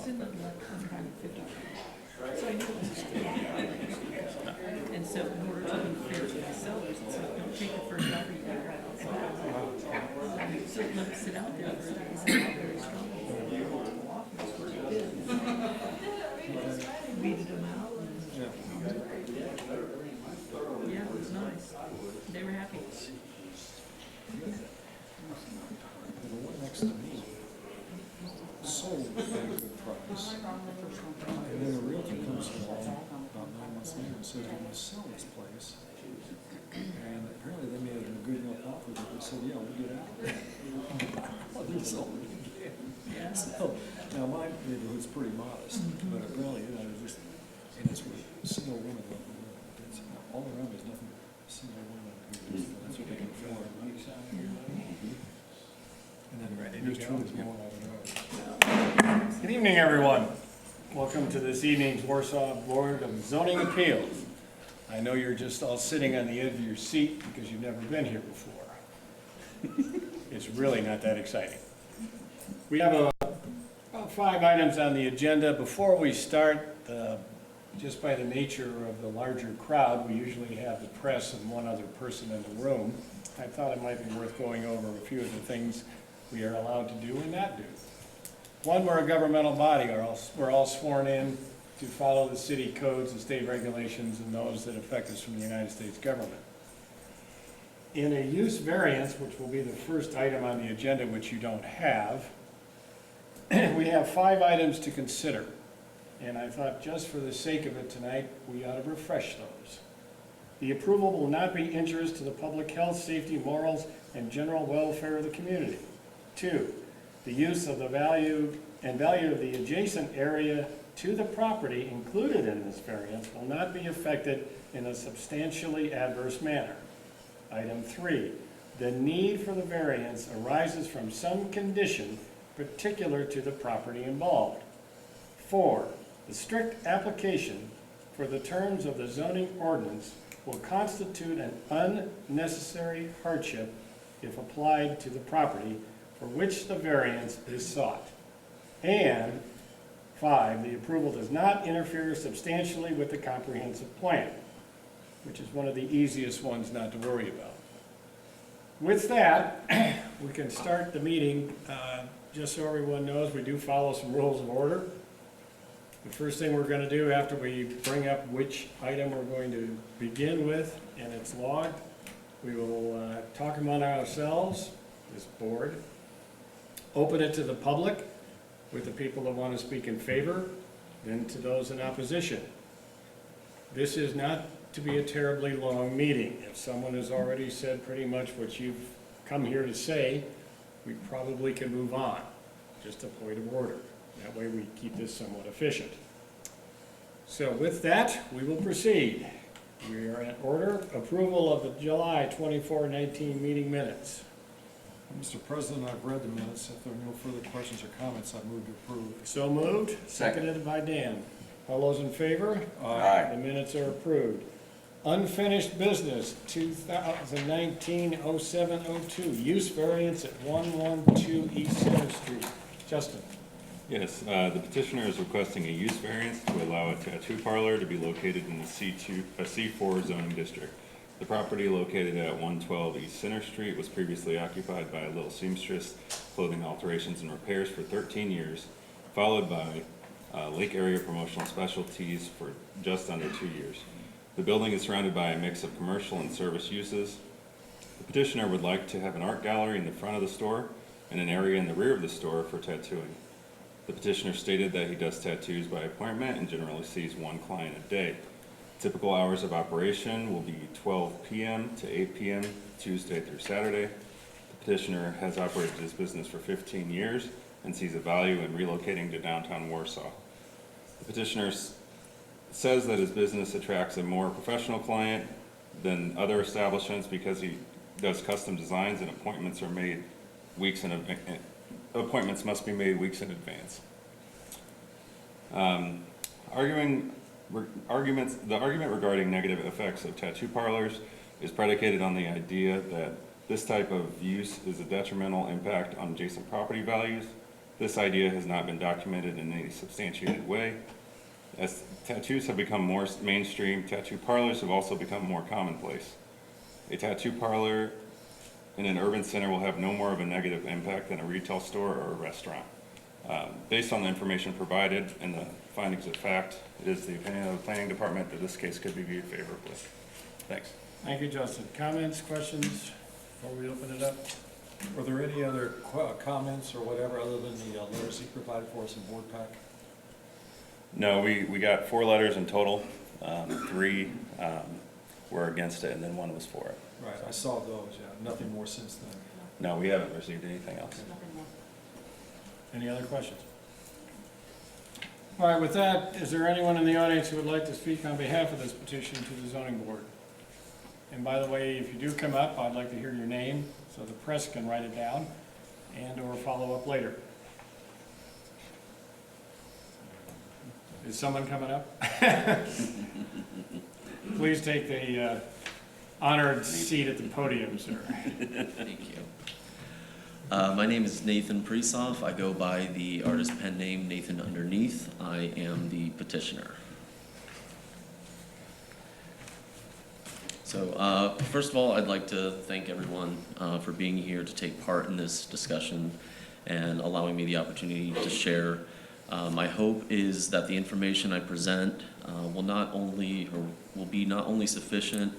was in the some kind of 50. So I knew it was and so in order to be fair to the sellers, it said, don't take the first offer you get right outside. So let it sit out there for a day. It's not very strong. Weeded them out. Yeah, it was nice. They were happy. The one next to me sold at a good price. And then a realtor comes along about 9 months later and says, "We want to sell this place." And apparently they made it a good enough offer that they said, "Yeah, we'll get out." Well, they sold it again. Yeah. So, now my neighborhood's pretty modest, but apparently, just, and it's with single women. It's, all around there's nothing but single women. That's what they can afford. And then there's truly more out of that. Good evening, everyone. Welcome to this evening's Warsaw Board of Zoning Appeals. I know you're just all sitting on the edge of your seat because you've never been here before. It's really not that exciting. We have about 5 items on the agenda. Before we start, just by the nature of the larger crowd, we usually have the press and one other person in the room. I thought it might be worth going over a few of the things we are allowed to do and not do. One, we're a governmental body. We're all sworn in to follow the city codes and state regulations and those that affect us from the United States government. In a use variance, which will be the first item on the agenda, which you don't have, we have 5 items to consider. And I thought just for the sake of it tonight, we ought to refresh those. The approval will not be injurious to the public health, safety, morals, and general welfare of the community. 2, the use of the value of the adjacent area to the property included in this variance will not be affected in a substantially adverse manner. Item 3, the need for the variance arises from some condition particular to the property involved. 4, the strict application for the terms of the zoning ordinance will constitute an unnecessary hardship if applied to the property for which the variance is sought. And 5, the approval does not interfere substantially with the comprehensive plan, which is one of the easiest ones not to worry about. With that, we can start the meeting. Just so everyone knows, we do follow some rules of order. The first thing we're going to do after we bring up which item we're going to begin with, and it's logged, we will talk among ourselves, this board, open it to the public with the people that want to speak in favor, then to those in opposition. This is not to be a terribly long meeting. If someone has already said pretty much what you've come here to say, we probably can move on. Just a point of order. That way we keep this somewhat efficient. So with that, we will proceed. We are in order. Approval of the July 24-19 meeting minutes. Mr. President, I've read the minutes. If there are no further questions or comments, I move to approve. So moved. Seconded by Dan. All those in favor? Aye. The minutes are approved. Unfinished business, 2019-07-02, use variance at 112 East Center Street. Justin. Yes, the petitioner is requesting a use variance to allow a tattoo parlor to be located in the C4 zoning district. The property located at 112 East Center Street was previously occupied by a Little Seamstress Clothing Alterations and Repairs for 13 years, followed by Lake Area Promotional Specialties for just under 2 years. The building is surrounded by a mix of commercial and service uses. The petitioner would like to have an art gallery in the front of the store and an area in the rear of the store for tattooing. The petitioner stated that he does tattoos by appointment and generally sees 1 client a day. Typical hours of operation will be 12 p.m. to 8 p.m. Tuesday through Saturday. The petitioner has operated his business for 15 years and sees a value in relocating to downtown Warsaw. The petitioner says that his business attracts a more professional client than other establishments because he does custom designs and appointments must be made weeks in advance. The argument regarding negative effects of tattoo parlors is predicated on the idea that this type of use is a detrimental impact on adjacent property values. This idea has not been documented in any substantiated way. As tattoos have become more mainstream, tattoo parlors have also become more commonplace. A tattoo parlor in an urban center will have no more of a negative impact than a retail store or a restaurant. Based on the information provided and the findings of fact, it is the opinion of the planning department that this case could be viewed favorably. Thanks. Thank you, Justin. Comments, questions before we open it up? Were there any other comments or whatever other than the letters he provided for us in board pack? No, we got 4 letters in total. 3 were against it, and then 1 was for it. Right, I saw those, yeah, nothing more since then. No, we haven't received anything else. Any other questions? All right, with that, is there anyone in the audience who would like to speak on behalf of this petition to the zoning board? And by the way, if you do come up, I'd like to hear your name so the press can write it down and/or follow up later. Is someone coming up? Please take the honored seat at the podium, sir. Thank you. My name is Nathan Presoff. I go by the artist pen name Nathan Underneath. I am the petitioner. So first of all, I'd like to thank everyone for being here to take part in this discussion and allowing me the opportunity to share. My hope is that the information I present will be not only sufficient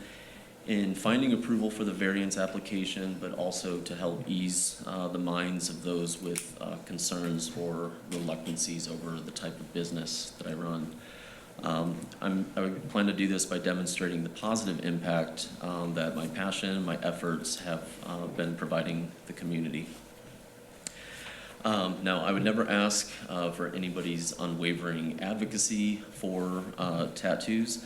in finding approval for the variance application, but also to help ease the minds of those with concerns or reluctancies over the type of business that I run. I plan to do this by demonstrating the positive impact that my passion, my efforts have been providing the community. Now, I would never ask for anybody's unwavering advocacy for tattoos.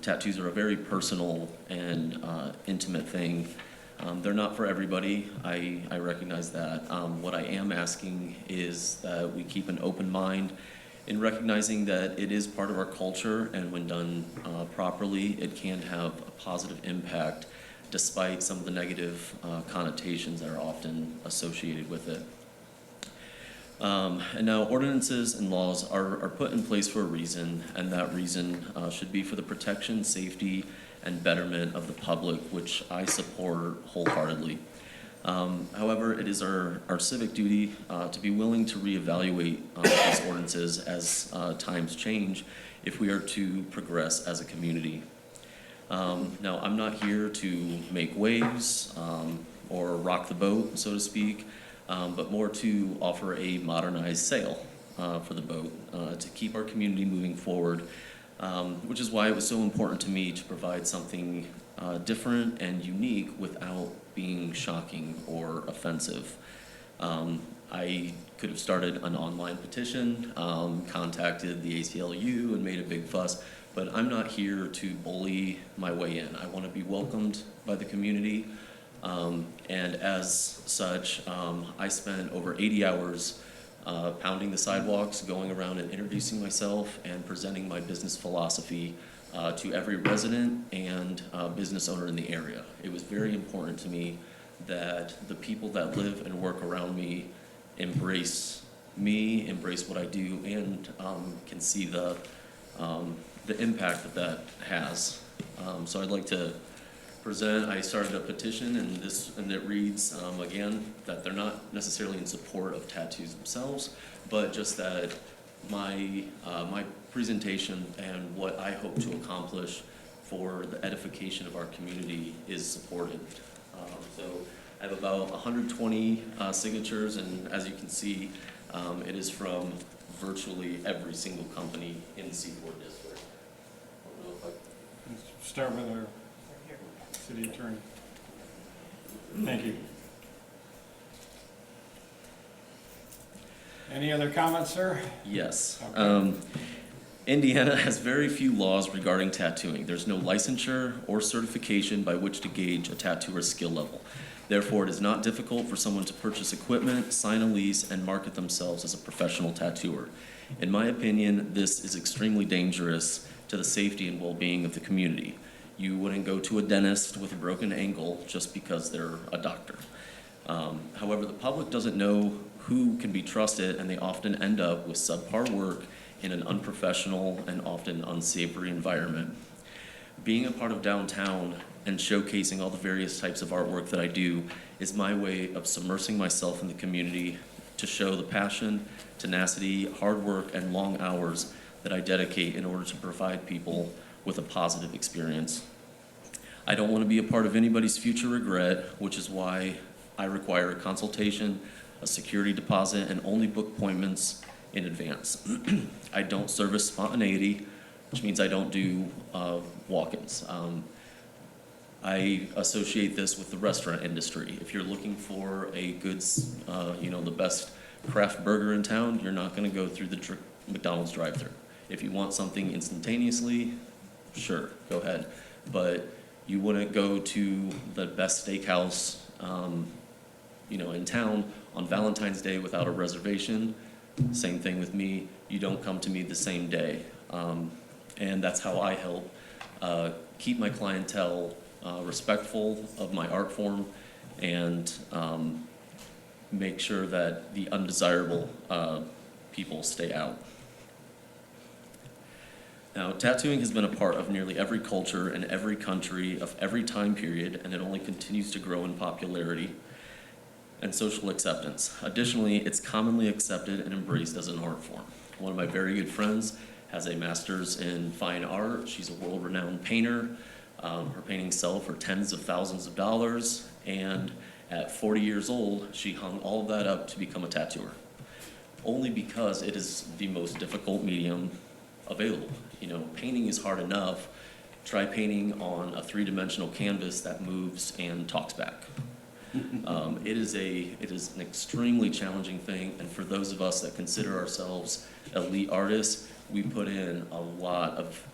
Tattoos are a very personal and intimate thing. They're not for everybody. I recognize that. What I am asking is that we keep an open mind in recognizing that it is part of our culture, and when done properly, it can have a positive impact despite some of the negative connotations that are often associated with it. And now ordinances and laws are put in place for a reason, and that reason should be for the protection, safety, and betterment of the public, which I support wholeheartedly. However, it is our civic duty to be willing to reevaluate these ordinances as times change if we are to progress as a community. Now, I'm not here to make waves or rock the boat, so to speak, but more to offer a modernized sail for the boat to keep our community moving forward, which is why it was so important to me to provide something different and unique without being shocking or offensive. I could have started an online petition, contacted the ACLU and made a big fuss, but I'm not here to bully my way in. I want to be welcomed by the community, and as such, I spent over 80 hours pounding the sidewalks, going around and introducing myself and presenting my business philosophy to every resident and business owner in the area. It was very important to me that the people that live and work around me embrace me, embrace what I do, and can see the impact that has. So I'd like to present. I started a petition, and it reads again that they're not necessarily in support of tattoos themselves, but just that my presentation and what I hope to accomplish for the edification of our community is supported. So I have about 120 signatures, and as you can see, it is from virtually every single company in the C4 district. I don't know if I... Start with our city attorney. Thank you. Any other comments, sir? Yes. Okay. Indiana has very few laws regarding tattooing. There's no licensure or certification by which to gauge a tattooer's skill level. Therefore, it is not difficult for someone to purchase equipment, sign a lease, and market themselves as a professional tattooer. In my opinion, this is extremely dangerous to the safety and well-being of the community. You wouldn't go to a dentist with a broken ankle just because they're a doctor. However, the public doesn't know who can be trusted, and they often end up with subpar work in an unprofessional and often unsavory environment. Being a part of downtown and showcasing all the various types of artwork that I do is my way of submersing myself in the community to show the passion, tenacity, hard work, and long hours that I dedicate in order to provide people with a positive experience. I don't want to be a part of anybody's future regret, which is why I require a consultation, a security deposit, and only book appointments in advance. I don't service spontaneity, which means I don't do walk-ins. I associate this with the restaurant industry. If you're looking for a good, the best craft burger in town, you're not going to go through the McDonald's drive-thru. If you want something instantaneously, sure, go ahead. But you wouldn't go to the best steakhouse, in town on Valentine's Day without a reservation. Same thing with me. You don't come to me the same day. And that's how I help keep my clientele respectful of my art form and make sure that the undesirable people stay out. Now, tattooing has been a part of nearly every culture in every country of every time period, and it only continues to grow in popularity and social acceptance. Additionally, it's commonly accepted and embraced as an art form. One of my very good friends has a master's in fine art. She's a world-renowned painter. Her paintings sell for tens of thousands of dollars, and at 40 years old, she hung all of that up to become a tattooer, only because it is the most difficult medium available. Painting is hard enough. Try painting on a three-dimensional canvas that moves and talks back. It is an extremely challenging thing, and for those of us that consider ourselves elite artists, we put in a lot of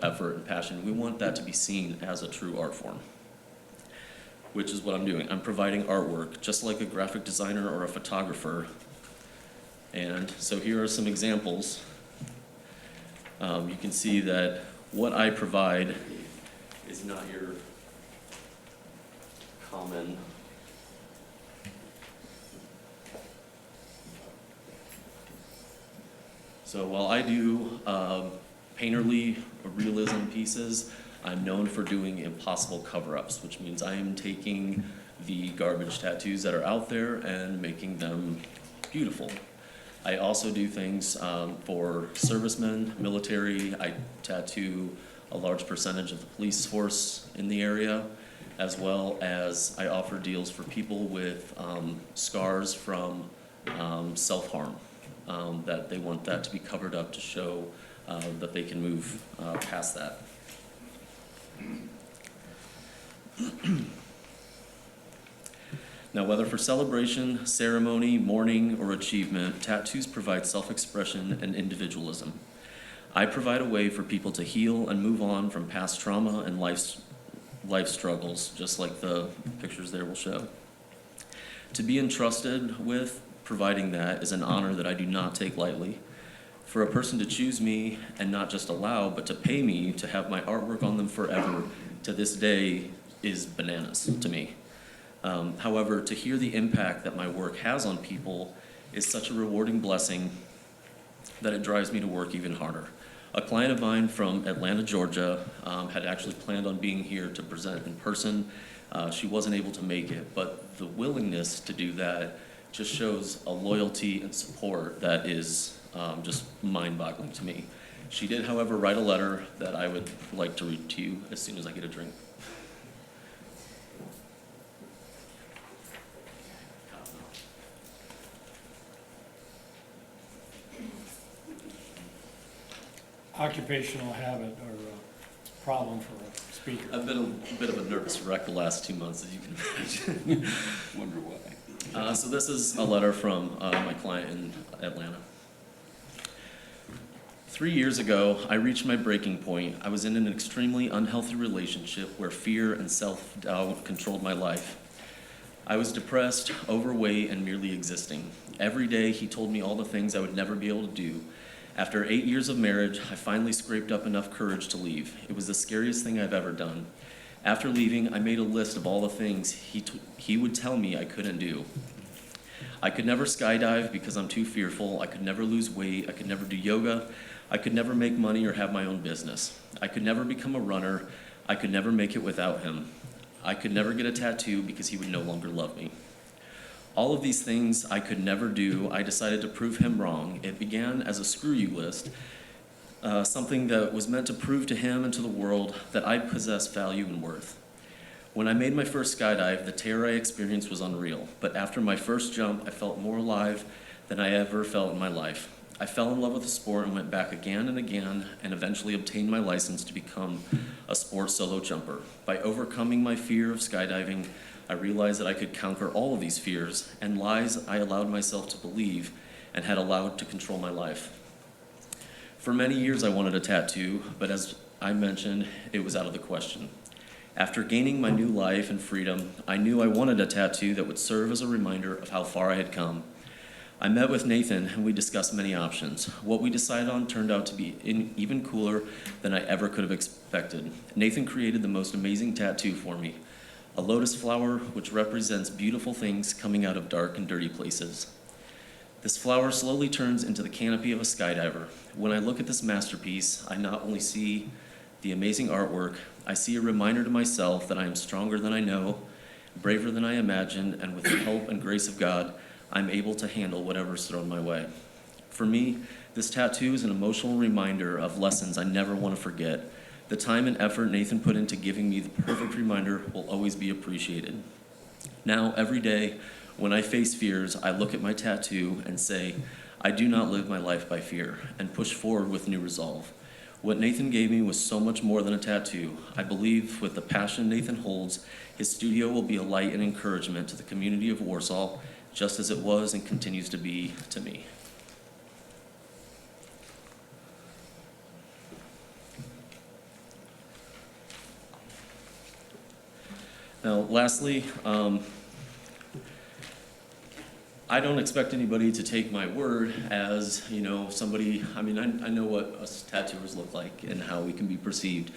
effort and passion. We want that to be seen as a true art form, which is what I'm doing. I'm providing artwork just like a graphic designer or a photographer. And so here are some examples. You can see that what I provide is not your common So while I do painterly realism pieces, I'm known for doing impossible cover-ups, which means I am taking the garbage tattoos that are out there and making them beautiful. I also do things for servicemen, military. I tattoo a large percentage of the police force in the area, as well as I offer deals for people with scars from self-harm, that they want that to be covered up to show that they can move past that. Now, whether for celebration, ceremony, mourning, or achievement, tattoos provide self-expression and individualism. I provide a way for people to heal and move on from past trauma and life struggles, just like the pictures there will show. To be entrusted with providing that is an honor that I do not take lightly. For a person to choose me and not just allow, but to pay me to have my artwork on them forever, to this day, is bananas to me. However, to hear the impact that my work has on people is such a rewarding blessing that it drives me to work even harder. A client of mine from Atlanta, Georgia, had actually planned on being here to present in person. She wasn't able to make it, but the willingness to do that just shows a loyalty and support that is just mind-boggling to me. She did, however, write a letter that I would like to read to you as soon as I get a drink. Occupational habit or problem for a speaker. I've been a bit of a nervous wreck the last 2 months, as you can imagine. Wonder why. So this is a letter from my client in Atlanta. 3 years ago, I reached my breaking point. I was in an extremely unhealthy relationship where fear and self-doubt controlled my life. I was depressed, overweight, and merely existing. Every day, he told me all the things I would never be able to do. After 8 years of marriage, I finally scraped up enough courage to leave. It was the scariest thing I've ever done. After leaving, I made a list of all the things he would tell me I couldn't do. I could never skydive because I'm too fearful. I could never lose weight. I could never do yoga. I could never make money or have my own business. I could never become a runner. I could never make it without him. I could never get a tattoo because he would no longer love me. All of these things I could never do, I decided to prove him wrong. It began as a screw you list, something that was meant to prove to him and to the world that I possess value and worth. When I made my first skydive, the terror I experienced was unreal, but after my first jump, I felt more alive than I ever felt in my life. I fell in love with the sport and went back again and again, and eventually obtained my license to become a sports solo jumper. By overcoming my fear of skydiving, I realized that I could conquer all of these fears and lies I allowed myself to believe and had allowed to control my life. For many years I wanted a tattoo, but as I mentioned, it was out of the question. After gaining my new life and freedom, I knew I wanted a tattoo that would serve as a reminder of how far I had come. I met with Nathan and we discussed many options. What we decided on turned out to be even cooler than I ever could have expected. Nathan created the most amazing tattoo for me, a lotus flower which represents beautiful things coming out of dark and dirty places. This flower slowly turns into the canopy of a skydiver. When I look at this masterpiece, I not only see the amazing artwork, I see a reminder to myself that I am stronger than I know, braver than I imagine, and with the help and grace of God, I'm able to handle whatever's thrown my way. For me, this tattoo is an emotional reminder of lessons I never want to forget. The time and effort Nathan put into giving me the perfect reminder will always be appreciated. Now, every day, when I face fears, I look at my tattoo and say, I do not live my life by fear, and push forward with new resolve. What Nathan gave me was so much more than a tattoo. I believe with the passion Nathan holds, his studio will be a light and encouragement to the community of Warsaw, just as it was and continues to be to me. Now, lastly, I don't expect anybody to take my word as, somebody, I know what us tattooers look like and how we can be perceived.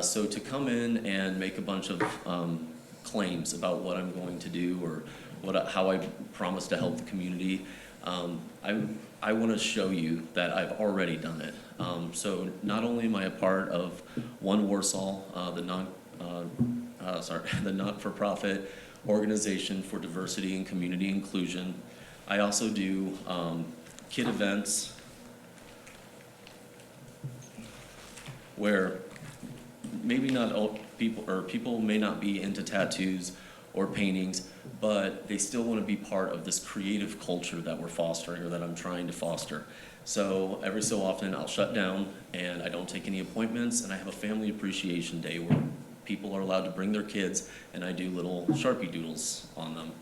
So to come in and make a bunch of claims about what I'm going to do or how I promise to help the community, I want to show you that I've already done it. So not only am I a part of One Warsaw, the not-for-profit organization for diversity and community inclusion, I also do kid events where maybe not all people may not be into tattoos or paintings, but they still want to be part of this creative culture that we're fostering or that I'm trying to foster. So every so often I'll shut down and I don't take any appointments, and I have a family appreciation day where people are allowed to bring their kids and I do little Sharpie doodles on them.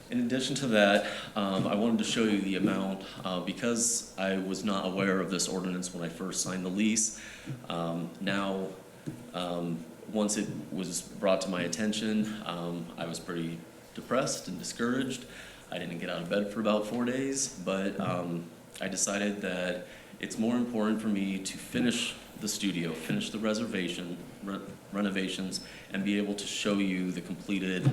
In addition to that, I wanted to show you the amount, because I was not aware of this ordinance when I first signed the lease. Now, once it was brought to my attention, I was pretty depressed and discouraged. I didn't get out of bed for about 4 days, but I decided that it's more important for me to finish the studio, finish the renovations, and be able to show you the completed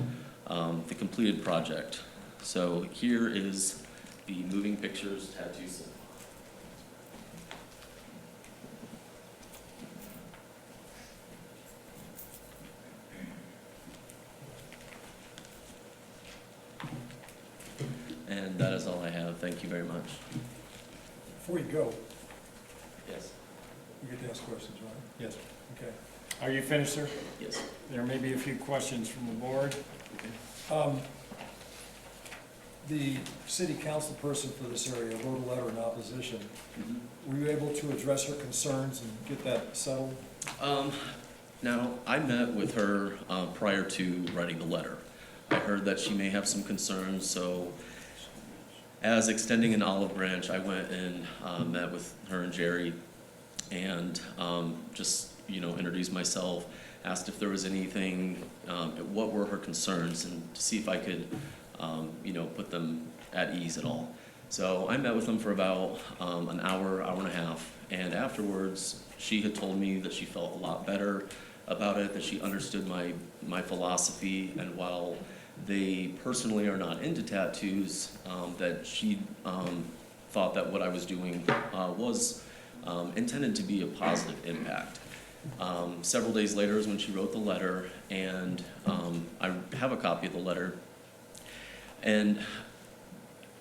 project. So here is the Moving Pictures Tattoo Cinema. And that is all I have. Thank you very much. Before you go, Yes. you get to ask questions, right? Yes. Okay. Are you finished, sir? Yes. There may be a few questions from the board. The city council person for this area wrote a letter in opposition. Were you able to address her concerns and get that settled? Now, I met with her prior to writing the letter. I heard that she may have some concerns, so as extending an olive branch, I went and met with her and Jerry and just, introduced myself, asked if there was anything, what were her concerns, and to see if I could, put them at ease at all. So I met with them for about an hour and a half, And afterwards, she had told me that she felt a lot better about it, that she understood my philosophy, and while they personally are not into tattoos, that she thought that what I was doing was intended to be a positive impact. Several days later is when she wrote the letter, and I have a copy of the letter. And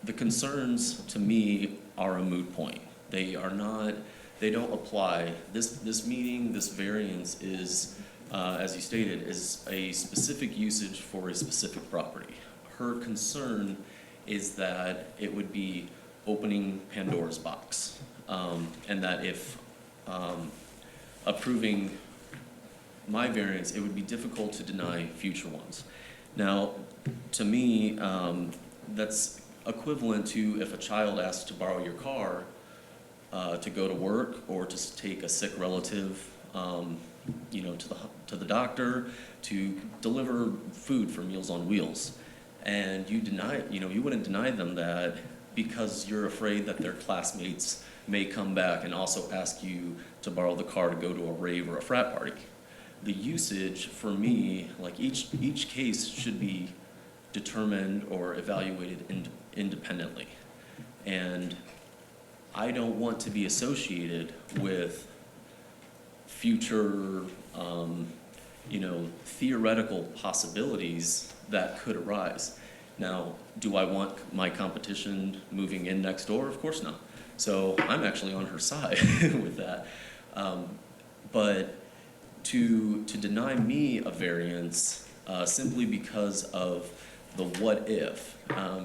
the concerns to me are a moot point. They don't apply. This meeting, this variance is, as you stated, is a specific usage for a specific property. Her concern is that it would be opening Pandora's box, and that if approving my variance, it would be difficult to deny future ones. Now, to me, that's equivalent to if a child asks to borrow your car to go to work or to take a sick relative, to the doctor, to deliver food for Meals on Wheels, and you wouldn't deny them that because you're afraid that their classmates may come back and also ask you to borrow the car to go to a rave or a frat party. The usage, for me, like each case should be determined or evaluated independently. And I don't want to be associated with future, theoretical possibilities that could arise. Now, do I want my competition moving in next door? Of course not. So I'm actually on her side with that. But to deny me a variance simply because of the what if,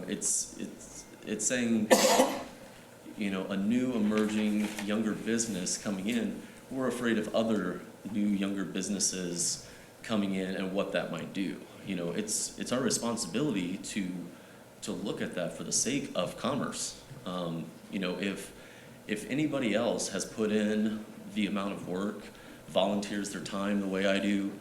it's saying, a new emerging younger business coming in, we're afraid of other new younger businesses coming in and what that might do. It's our responsibility to look at that for the sake of commerce. If anybody else has put in the amount of work, volunteers their time the way I do,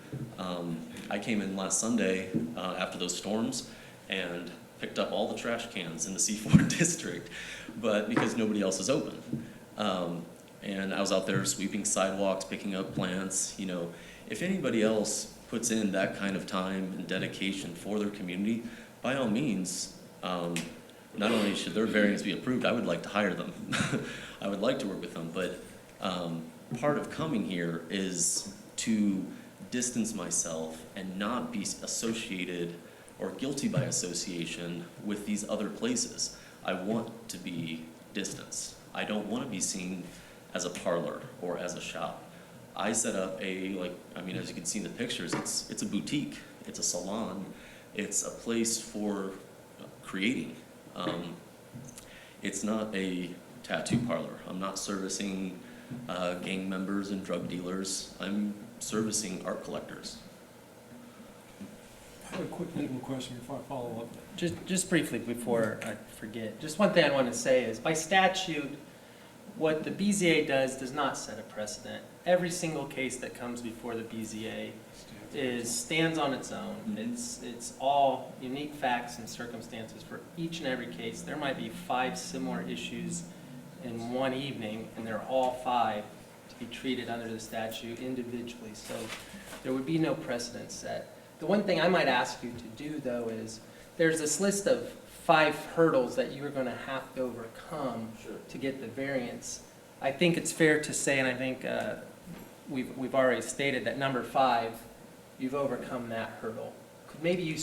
I came in last Sunday after those storms and picked up all the trash cans in the C4 district, but because nobody else is open. And I was out there sweeping sidewalks, picking up plants. If anybody else puts in that kind of time and dedication for their community, by all means, not only should their variance be approved, I would like to hire them. I would like to work with them, but part of coming here is to distance myself and not be associated or guilty by association with these other places. I want to be distanced. I don't want to be seen as a parlor or as a shop. I set up as you can see in the pictures, it's a boutique, it's a salon, it's a place for creating. It's not a tattoo parlor. I'm not servicing gang members and drug dealers. I'm servicing art collectors. I have a quick legal question before I follow up. Just briefly before I forget, just one thing I want to say is by statute, what the BZA does not set a precedent. Every single case that comes before the BZA stands on its own. It's all unique facts and circumstances for each and every case. There might be 5 similar issues in one evening, and they're all 5 to be treated under the statute individually. So there would be no precedent set. The one thing I might ask you to do, though, is there's this list of 5 hurdles that you're going to have to overcome to get the variance. I think it's fair to say, and I think we've already stated that number 5, you've overcome that hurdle. Could maybe you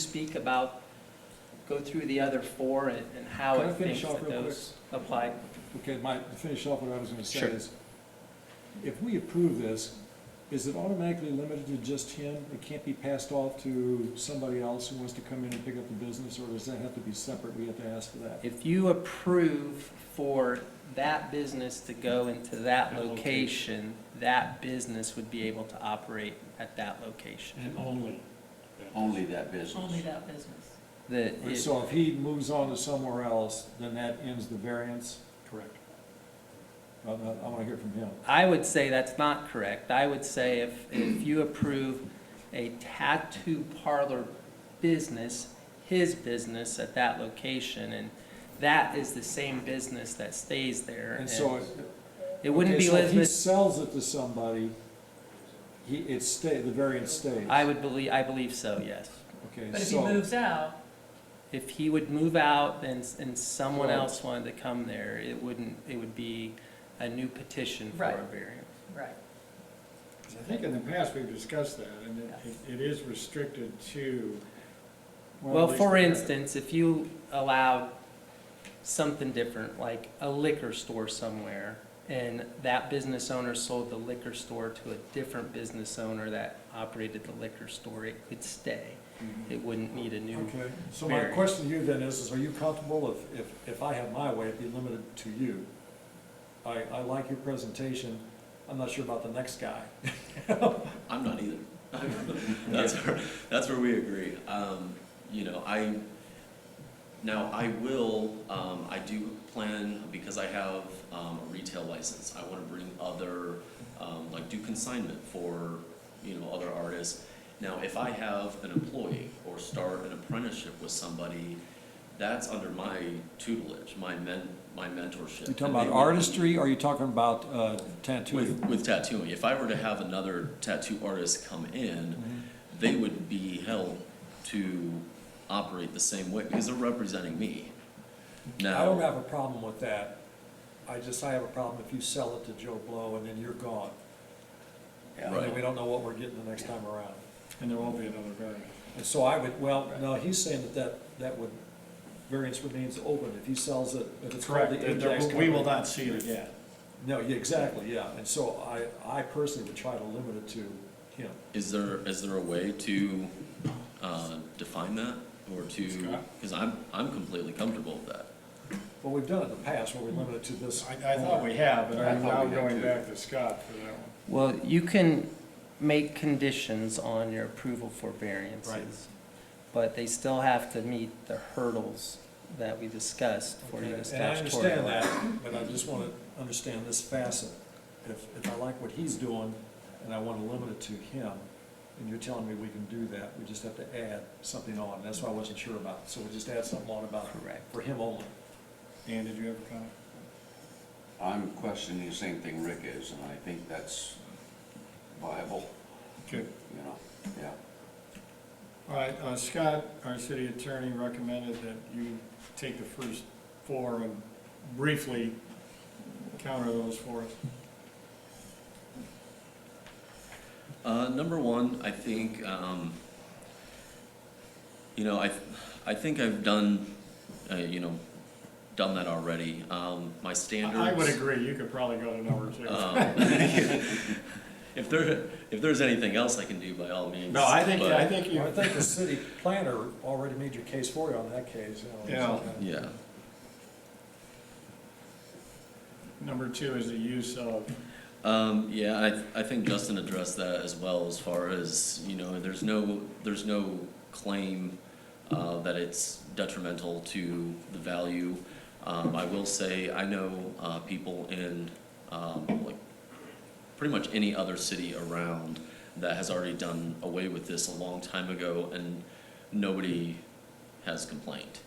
go through the other 4 and how Can I it finish thinks off that real those apply? Okay, to finish off what I was gonna say Sure. is, if we approve this, is it automatically limited to just him? It can't be passed off to somebody else who wants to come in and pick up the business, or does that have to be separate? We have to ask for that? If you approve for that business to go into that location, that business would be able to operate at that location. And only that business. Only that business. So if he moves on to somewhere else, then that ends the variance? Correct. I wanna hear from him. I would say that's not correct. I would say if you approve a tattoo parlor business, his business at that location, and that is the same business that stays there. And so It wouldn't Okay, be so if he Lisbeth. sells it to somebody, the variance stays. I believe so, yes. Okay, But if he so, moves out, If he would move out and someone Right. else wanted to come there, it would be a new petition for a Right. variance. right, 'Cause I think in the past we've discussed that, and it is restricted to. Well, at least for the- instance, if you allowed something different, like a liquor store somewhere, and that business owner sold the liquor store to a different business owner that operated the liquor store, it could stay. It wouldn't need a new. okay, so my variance. question to you then is are you comfortable if I have my way, it'd be limited to you? I like your presentation, I'm not sure about the next guy. I'm not either. That's where we agree. You know, I do plan, because I have a retail license, I want to bring other, like do consignment for, other artists. Now, if I have an employee or start an apprenticeship with somebody, that's under my tutelage, my mentorship. You talking And they about would- artistry, or are you talking about tattooing? With tattooing. If I were to have another tattoo artist come in, they would be held to operate the same way because they're representing me. Now, I don't have a problem with that. I have a problem if you sell it to Joe Blow and then you're gone. And then Right. we don't know what we're getting the next time around. And there won't be another variance. And so no, he's saying that variance remains open if he sells it, if it's called the Ajax We will Company. not see it again. No, yeah, exactly, yeah. And so I personally would try to limit it to him. is there a way to define that or to? Scott? Because I'm completely comfortable with that. Well, we've done it in the past where we limited to this. I thought we have, but I I'm thought now we had going too. back to Scott for that one. Well, you can make conditions on your approval for variances. Right. But they still have to meet the hurdles that we discussed for you Okay, to and I statutory. understand that, but I just want to understand this facet. If I like what he's doing and I want to limit it to him, and you're telling me we can do that, we just have to add something on. That's why I wasn't sure about it. So we just add something on about Correct. for him only. Dan, did you have a comment? I'm questioning the same thing Rick is, and I think that's viable, Good. yeah. All right, Scott, our city attorney, recommended that you take the first four and briefly counter those for us. Number one, I think, I think I've done, done that already. My standards. I would agree, you could probably go to number two. If there's anything else I can do, by all means. No, I think but- I think you, Well, I think the city planner already made your case for you on that case. Yeah. Yeah. number two is the use of, I think Justin addressed that as well, as far as, there's no claim that it's detrimental to the value. I will say, I know people in, like, pretty much any other city around that has already done away with this a long time ago, and nobody has complained.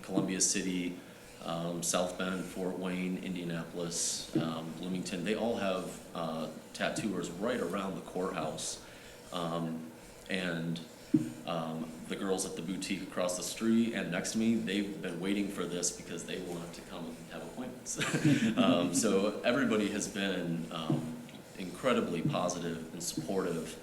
Columbia City, South Bend, Fort Wayne, Indianapolis, Bloomington, they all have tattooers right around the courthouse. And the girls at the boutique across the street and next to me, they've been waiting for this because they want to come and have appointments. So everybody has been incredibly positive and supportive.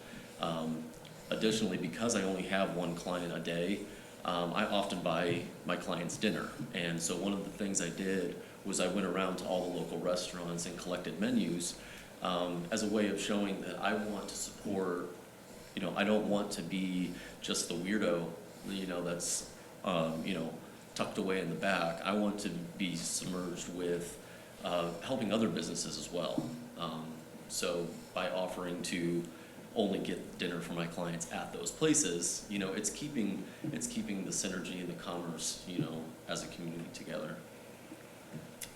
Additionally, because I only have one client a day, I often buy my clients dinner. And so one of the things I did was I went around to all the local restaurants and collected menus as a way of showing that I want to support, I don't want to be just the weirdo, that's, tucked away in the back. I want to be submerged with helping other businesses as well. So by offering to only get dinner for my clients at those places, it's keeping the synergy and the commerce, as a community together.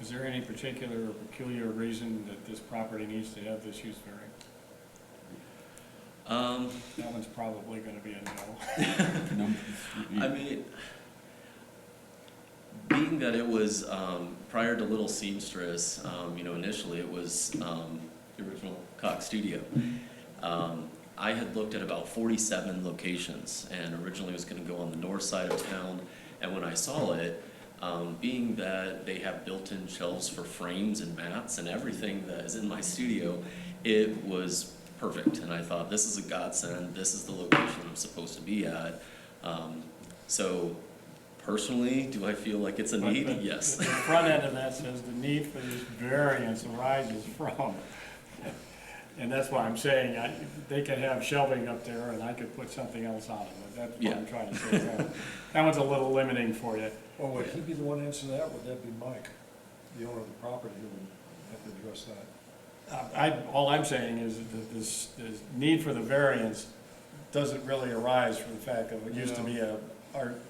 is there any particular or peculiar reason that this property needs to have this use variance? That one's probably gonna be a no. I mean, being that it was prior to Little Seamstress, initially it was the original Cox Studio. I had looked at about 47 locations, and originally was going to go on the north side of town. And when I saw it, being that they have built-in shelves for frames and mats and everything that is in my studio, it was perfect. And I thought, this is a godsend. This is the location I'm supposed to be at. So personally, do I feel like it's a need? But Yes. The front end of that says the need for this variance arises from. And that's why I'm saying, they could have shelving up there and I could put something else on it. That's what Yeah. I'm trying to say. That one's a little limiting for you. Or would he be the one to answer that, or would that be Mike, the owner of the property, who would have to address that? All I'm saying is that this need for the variance doesn't really arise from the fact that it used to be a art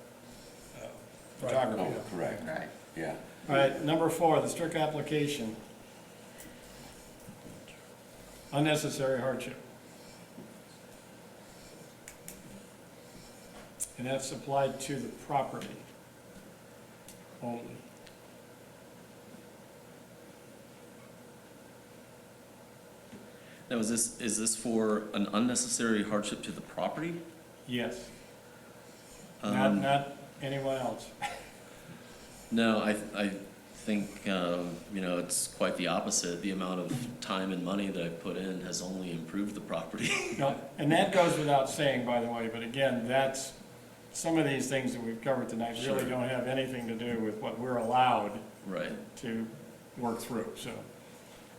photography. Oh, correct, Right. yeah. All right, number 4, the strict application. Unnecessary hardship. And that's applied to the property only. Now, is this for an unnecessary hardship to the property? Yes, Um, not anyone else. No, I think, it's quite the opposite. The amount of time and money that I've put in has only improved the property. No, and that goes without saying, by the way, but again, that's, some of these things that we've covered tonight really Sure. don't have anything to do with what we're allowed Right. to work through, so.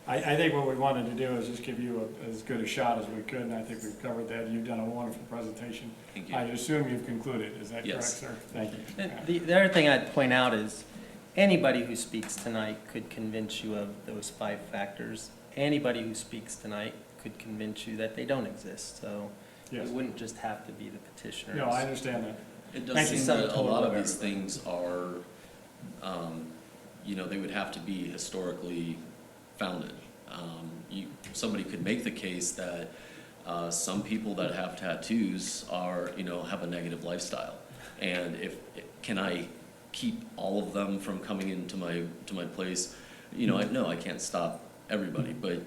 I think what we wanted to do is just give you as good a shot as we could, and I think we've covered that. You've done a wonderful presentation. Thank you. I assume you've concluded, is that correct, Yes. sir? Thank you. And the other thing I'd point out is, anybody who speaks tonight could convince you of those 5 factors. Anybody who speaks tonight could convince you that they don't exist, so it Yes. wouldn't just have to be the petitioners. No, I understand that. It does Thank you. seem Sum that a total lot of of these everybody. things are, they would have to be historically founded. Somebody could make the case that some people that have tattoos have a negative lifestyle. And can I keep all of them from coming into my place? No, I can't stop everybody, but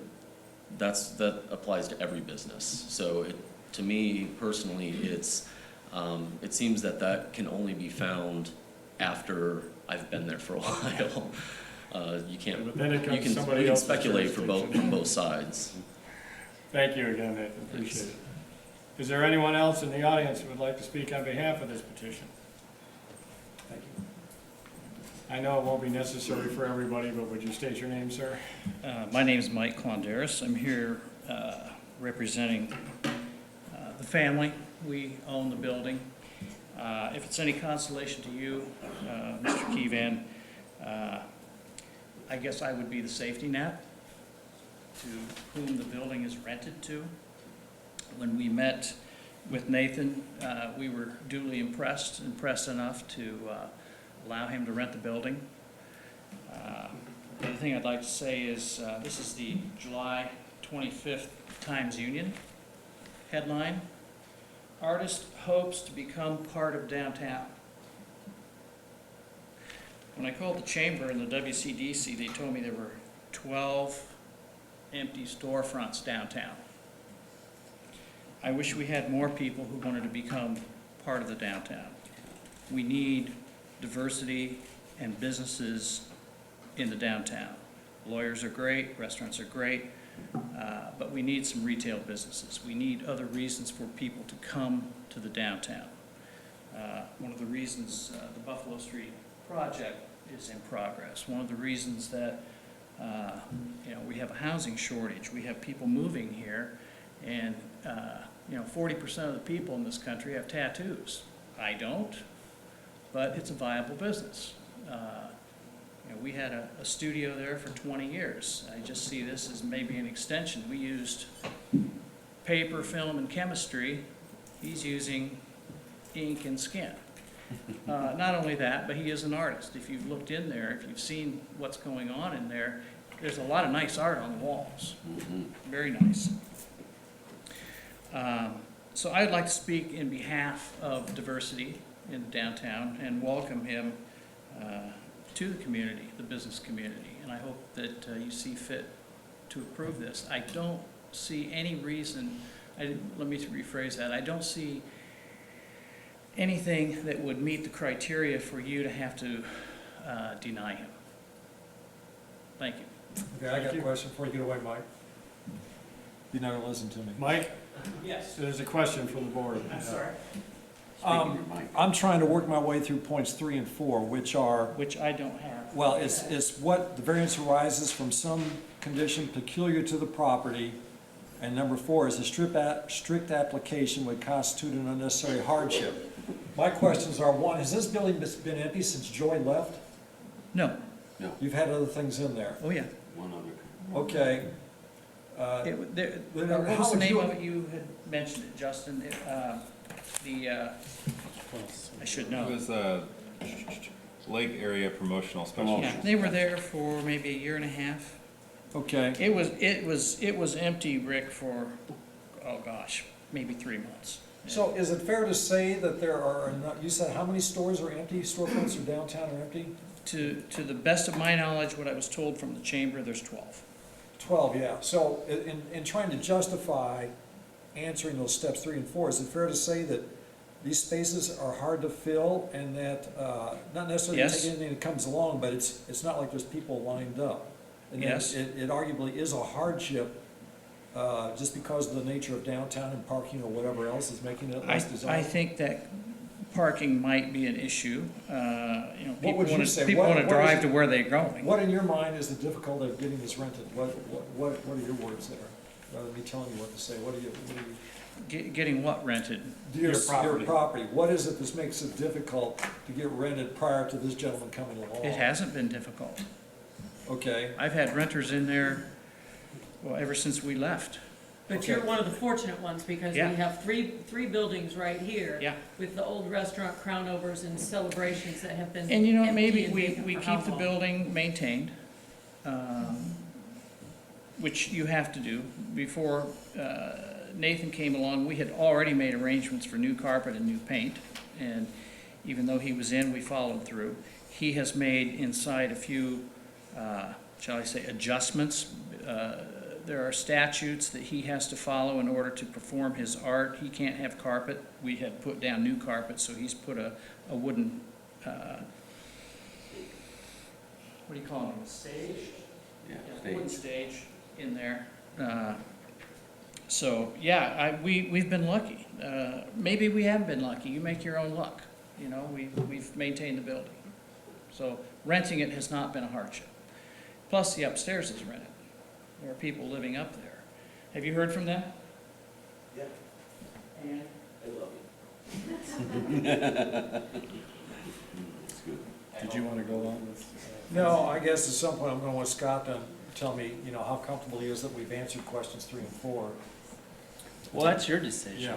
that applies to every business. So to me personally, it seems that can only be found after I've been there for a while. You can't, But then it you comes can, somebody we can else's speculate from jurisdiction. both sides. Thank you again, Nathan, appreciate it. Is there anyone else in the audience who would like to speak on behalf of this petition? Thank you. I know it won't be necessary for everybody, but would you state your name, sir? My name is Mike Klonderis. I'm here representing the family. We own the building. If it's any consolation to you, Mr. Keevan, I guess I would be the safety net to whom the building is rented to. When we met with Nathan, we were duly impressed enough to allow him to rent the building. The other thing I'd like to say is this is the July 25th Times-Union headline. Artist hopes to become part of downtown. When I called the chamber in the WCDC, they told me there were 12 empty storefronts downtown. I wish we had more people who wanted to become part of the downtown. We need diversity and businesses in the downtown. Lawyers are great, restaurants are great, but we need some retail businesses. We need other reasons for people to come to the downtown. One of the reasons the Buffalo Street project is in progress. One of the reasons that we have a housing shortage. We have people moving here, and 40% of the people in this country have tattoos. I don't, but it's a viable business. We had a studio there for 20 years. I just see this as maybe an extension. We used paper, film, and chemistry. He's using ink and skin. Not only that, but he is an artist. If you've looked in there, if you've seen what's going on in there, there's a lot of nice art on the walls. Very nice. So I'd like to speak in behalf of diversity in downtown and welcome him to the community, the business community, and I hope that you see fit to approve this. I don't see any reason, let me rephrase that, I don't see anything that would meet the criteria for you to have to deny him. Thank you. Okay, I got a question before you get away, Mike. You never listen to me. Mike, Yes. there's a question from the board. I'm sorry. Speaking of Mike. I'm trying to work my way through points 3 and 4, which are, Which I don't have. well, it's what the variance arises from some condition peculiar to the property. And number 4 is a strict application would constitute an unnecessary hardship. My questions are, 1, has this building been empty since Joy left? No, You've had other things in there. oh yeah. One other. Okay. What How was the would name you- of it? You had mentioned it, Justin. I should It know. was Lake Area Promotional Oh. Special. Yeah, they were there for maybe a year and a half. Okay. It was empty, Rick, for, oh gosh, maybe 3 months. So is it fair to say that there are, you said how many stores are empty, storefronts are downtown are empty? To the best of my knowledge, what I was told from the chamber, there's 12. 12, yeah. So in trying to justify answering those steps 3 and 4, is it fair to say that these spaces are hard to fill and that, not necessarily Yes. take anything that comes along, but it's not like there's people lined up? And then Yes. It arguably is a hardship, just because of the nature of downtown and parking or whatever else is making it less I desirable? think that parking might be an issue. What would you say? People What- want to what is drive it- to where they're going. What in your mind is the difficulty of getting this rented? What are your words there? Rather than me telling you what to say, what do you? Getting what rented? Your property. property, what is it that makes it difficult to get rented prior to this gentleman coming along? It hasn't been difficult. Okay, I've had renters in there, well, ever since we left. But Okay. you're one of the fortunate ones because we Yeah. have three buildings right here. Yeah. With the old restaurant crown overs and celebrations that have been And you know, empty maybe and we vacant for how keep the long? building maintained, which you have to do. Before Nathan came along, we had already made arrangements for new carpet and new paint. And even though he was in, we followed through. He has made inside a few, shall I say, adjustments. There are statutes that he has to follow in order to perform his art. He can't have carpet. We had put down new carpet, so he's put a wooden, what do you call it, a stage? Yeah, Wooden stage. stage in there. So, yeah, we've been lucky. Maybe we haven't been lucky. You make your own luck. You know, we've maintained the building. So renting it has not been a hardship. Plus, the upstairs is rented. There are people living up there. Have you heard from them? Yeah. And I love you. That's good. Did you want to go on with? no, I guess at some point I'm gonna want Scott to tell me, how comfortable he is that we've answered questions 3 and 4. Well, that's your decision.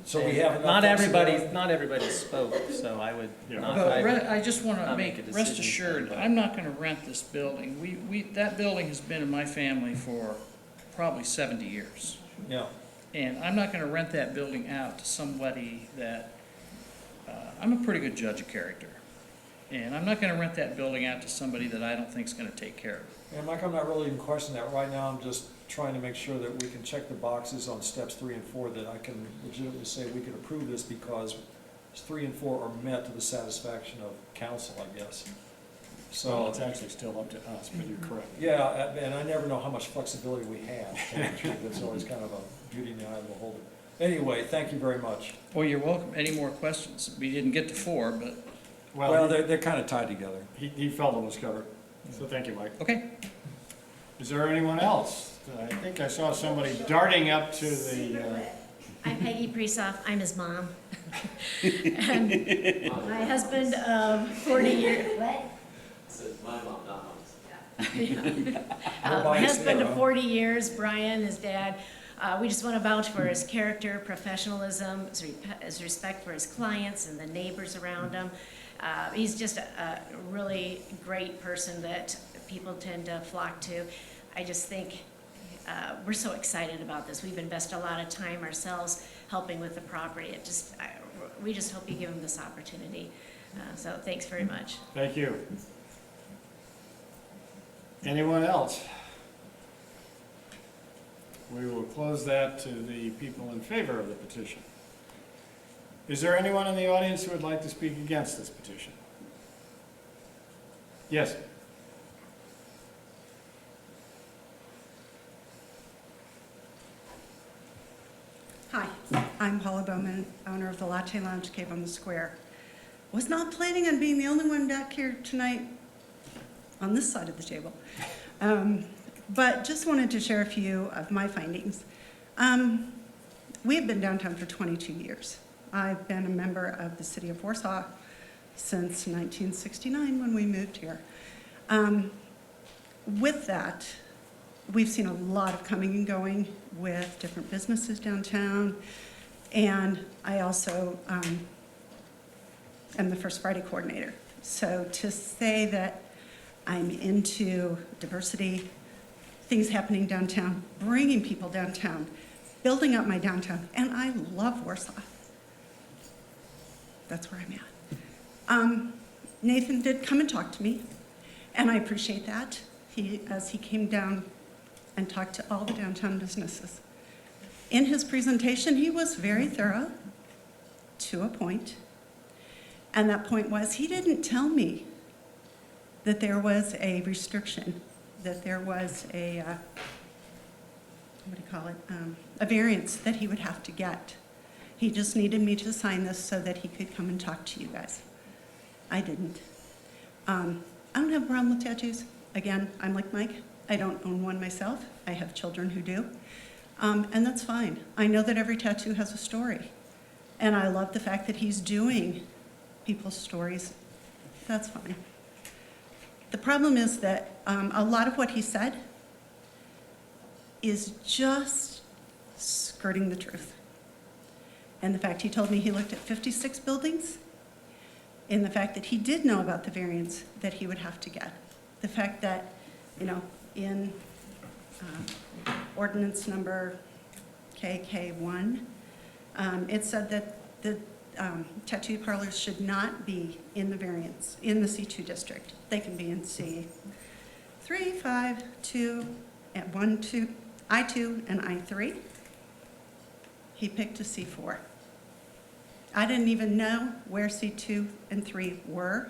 So we have enough Not flexibility? not everybody spoke, so I would Yeah. not. But I- I just want to not make a rest decision, assured, but- I'm not going to rent this building. That building has been in my family for probably 70 years. Yeah, And I'm not going to rent that building out to somebody that, I'm a pretty good judge of character. And I'm not going to rent that building out to somebody that I don't think is going to take care of it. and Mike, I'm not really even questioning that. Right now, I'm just trying to make sure that we can check the boxes on steps 3 and 4, that I can legitimately say we can approve this because 3 and 4 are met to the satisfaction of council, I guess. Well, So, it's actually still up to us, but you're correct. yeah, and I never know how much flexibility we have. To tell you the truth. That's always kind of a beauty in the eye of the beholder. Anyway, thank you very much. Well, you're welcome. Any more questions? We didn't get to 4, but, Well, Well, they're kind of tied together. he felt it was covered. So thank you, Mike. okay. Is there anyone else? I think I saw somebody darting up to the, I'm Peggy Presoff, I'm his mom. And my husband of 40 years, what? This is my mom, not mom's. My bias husband there, of huh? 40 years, Brian, his dad. We just want to vouch for his character, professionalism, his respect for his clients and the neighbors around him. He's just a really great person that people tend to flock to. I just think we're so excited about this. We've invested a lot of time ourselves helping with the property. We just hope you give him this opportunity. So thanks very much. thank you. Anyone else? We will close that to the people in favor of the petition. Is there anyone in the audience who would like to speak against this petition? Yes. Hi, I'm Paula Bowman, owner of the Latte Lounge Cave on the Square. Was not planning on being the only one back here tonight on this side of the table, but just wanted to share a few of my findings. We've been downtown for 22 years. I've been a member of the City of Warsaw since 1969 when we moved here. With that, we've seen a lot of coming and going with different businesses downtown, and I also am the First Friday coordinator. So to say that I'm into diversity, things happening downtown, bringing people downtown, building up my downtown, and I love Warsaw. That's where I'm at. Nathan did come and talk to me, and I appreciate that. As he came down and talked to all the downtown businesses. In his presentation, he was very thorough to a point. And that point was, he didn't tell me that there was a restriction, that there was a, a variance that he would have to get. He just needed me to sign this so that he could come and talk to you guys. I didn't. I don't have a problem with tattoos. Again, I'm like Mike. I don't own one myself. I have children who do. And that's fine. I know that every tattoo has a story. And I love the fact that he's doing people's stories. That's fine. The problem is that a lot of what he said is just skirting the truth. And the fact he told me he looked at 56 buildings, and the fact that he did know about the variance that he would have to get. The fact that, in ordinance number KK1, it said that the tattoo parlors should not be in the variance, in the C2 district. They can be in C3, 5, 2, and 1, 2, I2, and I3. He picked a C4. I didn't even know where C2 and 3 were.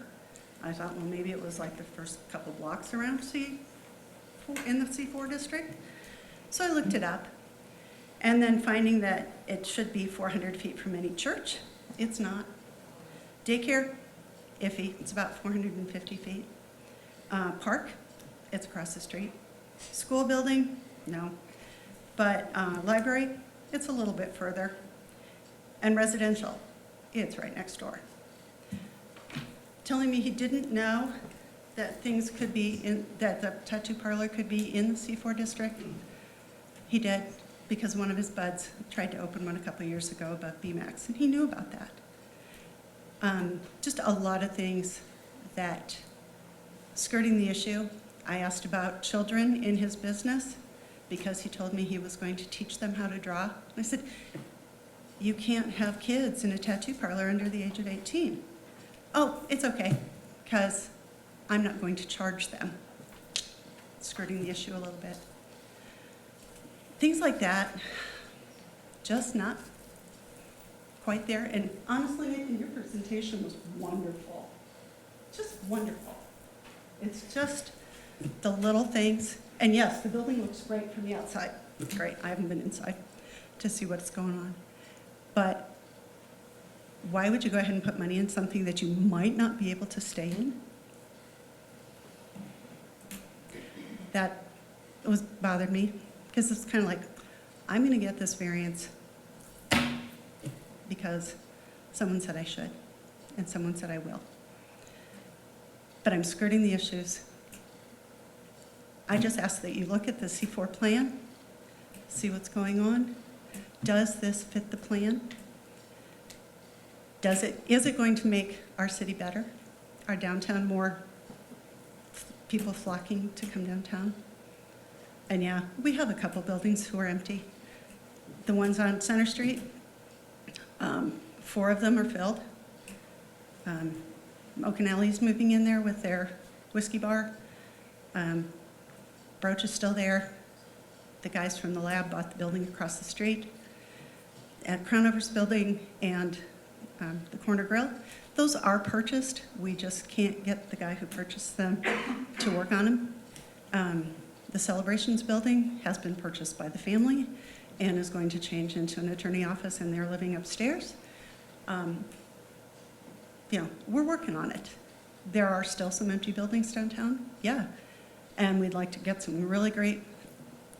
I thought, well, maybe it was like the first couple blocks around C4, in the C4 district. So I looked it up, and then finding that it should be 400 feet from any church. It's not. Daycare, iffy, it's about 450 feet. Park, it's across the street. School building, no. But library, it's a little bit further. And residential, it's right next door. Telling me he didn't know that things could be in, that the tattoo parlor could be in the C4 district. He did, because one of his buds tried to open one a couple years ago above BMAX, and he knew about that. Just a lot of things that skirting the issue. I asked about children in his business because he told me he was going to teach them how to draw. And I said, you can't have kids in a tattoo parlor under the age of 18. Oh, it's okay, because I'm not going to charge them. Skirting the issue a little bit. Things like that, just not quite there. And honestly, Nathan, your presentation was wonderful. Just wonderful. It's just the little things. And yes, the building looks great from the outside. It's great. I haven't been inside to see what's going on. But why would you go ahead and put money in something that you might not be able to stay in? That was bothered me, because it's kind of like, I'm going to get this variance because someone said I should, and someone said I will. But I'm skirting the issues. I just ask that you look at the C4 plan, see what's going on. Does this fit the plan? Is it going to make our city better? Our downtown more people flocking to come downtown? And yeah, we have a couple buildings who are empty. The ones on Center Street, 4 of them are filled. Oaken Alley's moving in there with their whiskey bar. Broach is still there. The guys from the lab bought the building across the street. At Crownover's building and the Corner Grill, those are purchased. We just can't get the guy who purchased them to work on them. The Celebrations building has been purchased by the family and is going to change into an attorney office, and they're living upstairs. You know, we're working on it. There are still some empty buildings downtown, yeah. And we'd like to get some really great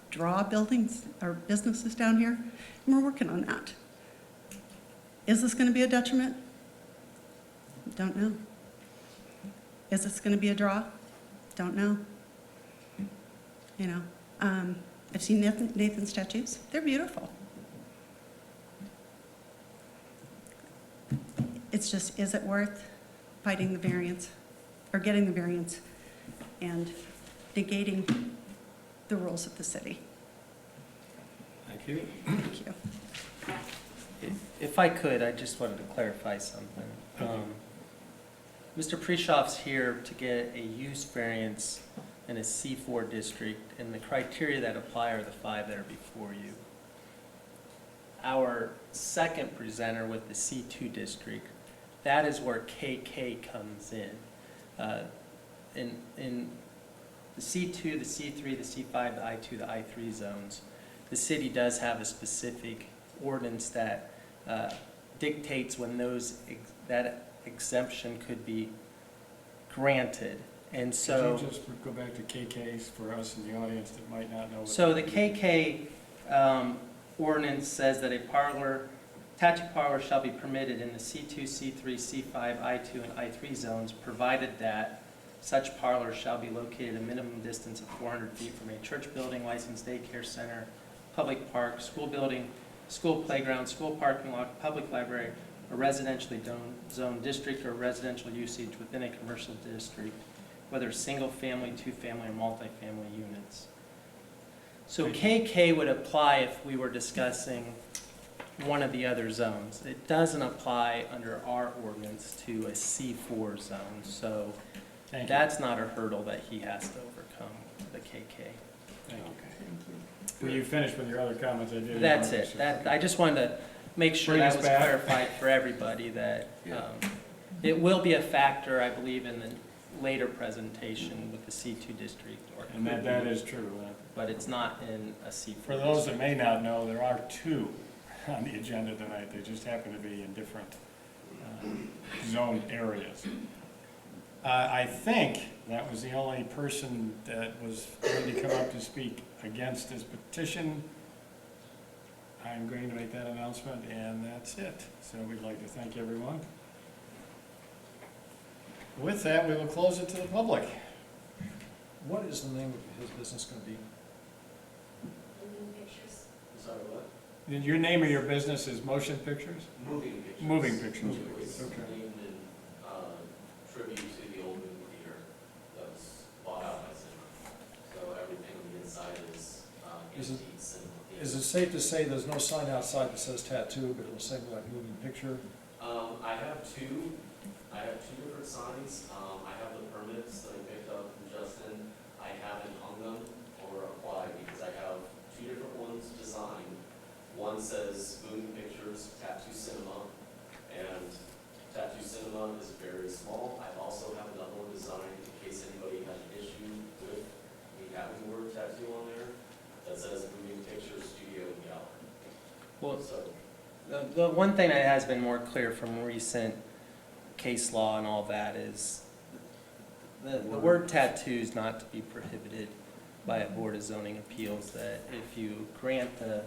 draw buildings or businesses down here, and we're working on that. Is this going to be a detriment? Don't know. Is this going to be a draw? Don't know. You know, I've seen Nathan's tattoos. They're beautiful. It's just, is it worth fighting the variance or getting the variance and negating the rules of the city? Thank you. Thank you. If I could, I just wanted to clarify something. Mr. Preshoff's here to get a use variance in a C4 district, and the criteria that apply are the 5 that are before you. Our second presenter with the C2 district, that is where KK comes in. In the C2, the C3, the C5, the I2, the I3 zones, the city does have a specific ordinance that dictates when that exemption could be granted. And so, Could you just go back to KK's for us in the audience that might not know? so the KK ordinance says that a tattoo parlor shall be permitted in the C2, C3, C5, I2, and I3 zones, provided that such parlor shall be located a minimum distance of 400 feet from a church building, licensed daycare center, public park, school building, school playground, school parking lot, public library, a residentially zoned district, or residential usage within a commercial district, whether single-family, two-family, or multifamily units. So KK would apply if we were discussing one of the other zones. It doesn't apply under our ordinance to a C4 zone, so Thank you. that's not a hurdle that he has to overcome, the KK. Thank you. Were you finished with your other comments? I did. That's it. I just wanted to make sure Bring that us was back. clarified for everybody, that Yeah. it will be a factor, I believe, in the later presentation with the C2 district. Or And could that be, is true. but it's not in a C4. For those that may not know, there are 2 on the agenda tonight. They just happen to be in different zone areas. I think that was the only person that was going to come up to speak against this petition. I'm going to make that announcement, and that's it. So we'd like to thank everyone. With that, we will close it to the public. What is the name of his business going to be? I'm sorry, what? Your name of your business is Motion Pictures? Moving pictures. Moving Pictures. It was Okay. named in tribute to the old movie theater that was bought out by cinema. So everything on the inside is Is it- antique cinema. Is it safe to say there's no sign outside that says tattoo, but it'll say like moving picture? I have two different signs. I have the permits that I picked up from Justin. I haven't hung them or applied because I have 2 different ones designed. One says Moving Pictures Tattoo Cinema, and Tattoo Cinema is very small. I also have another one designed in case anybody has an issue with me having the word tattoo on there, that says Moving Pictures Studio and Gallery. Well, So, the one thing that has been more clear from recent case law and all that is the word tattoo is not to be prohibited by a Board of Zoning Appeals, that if you grant the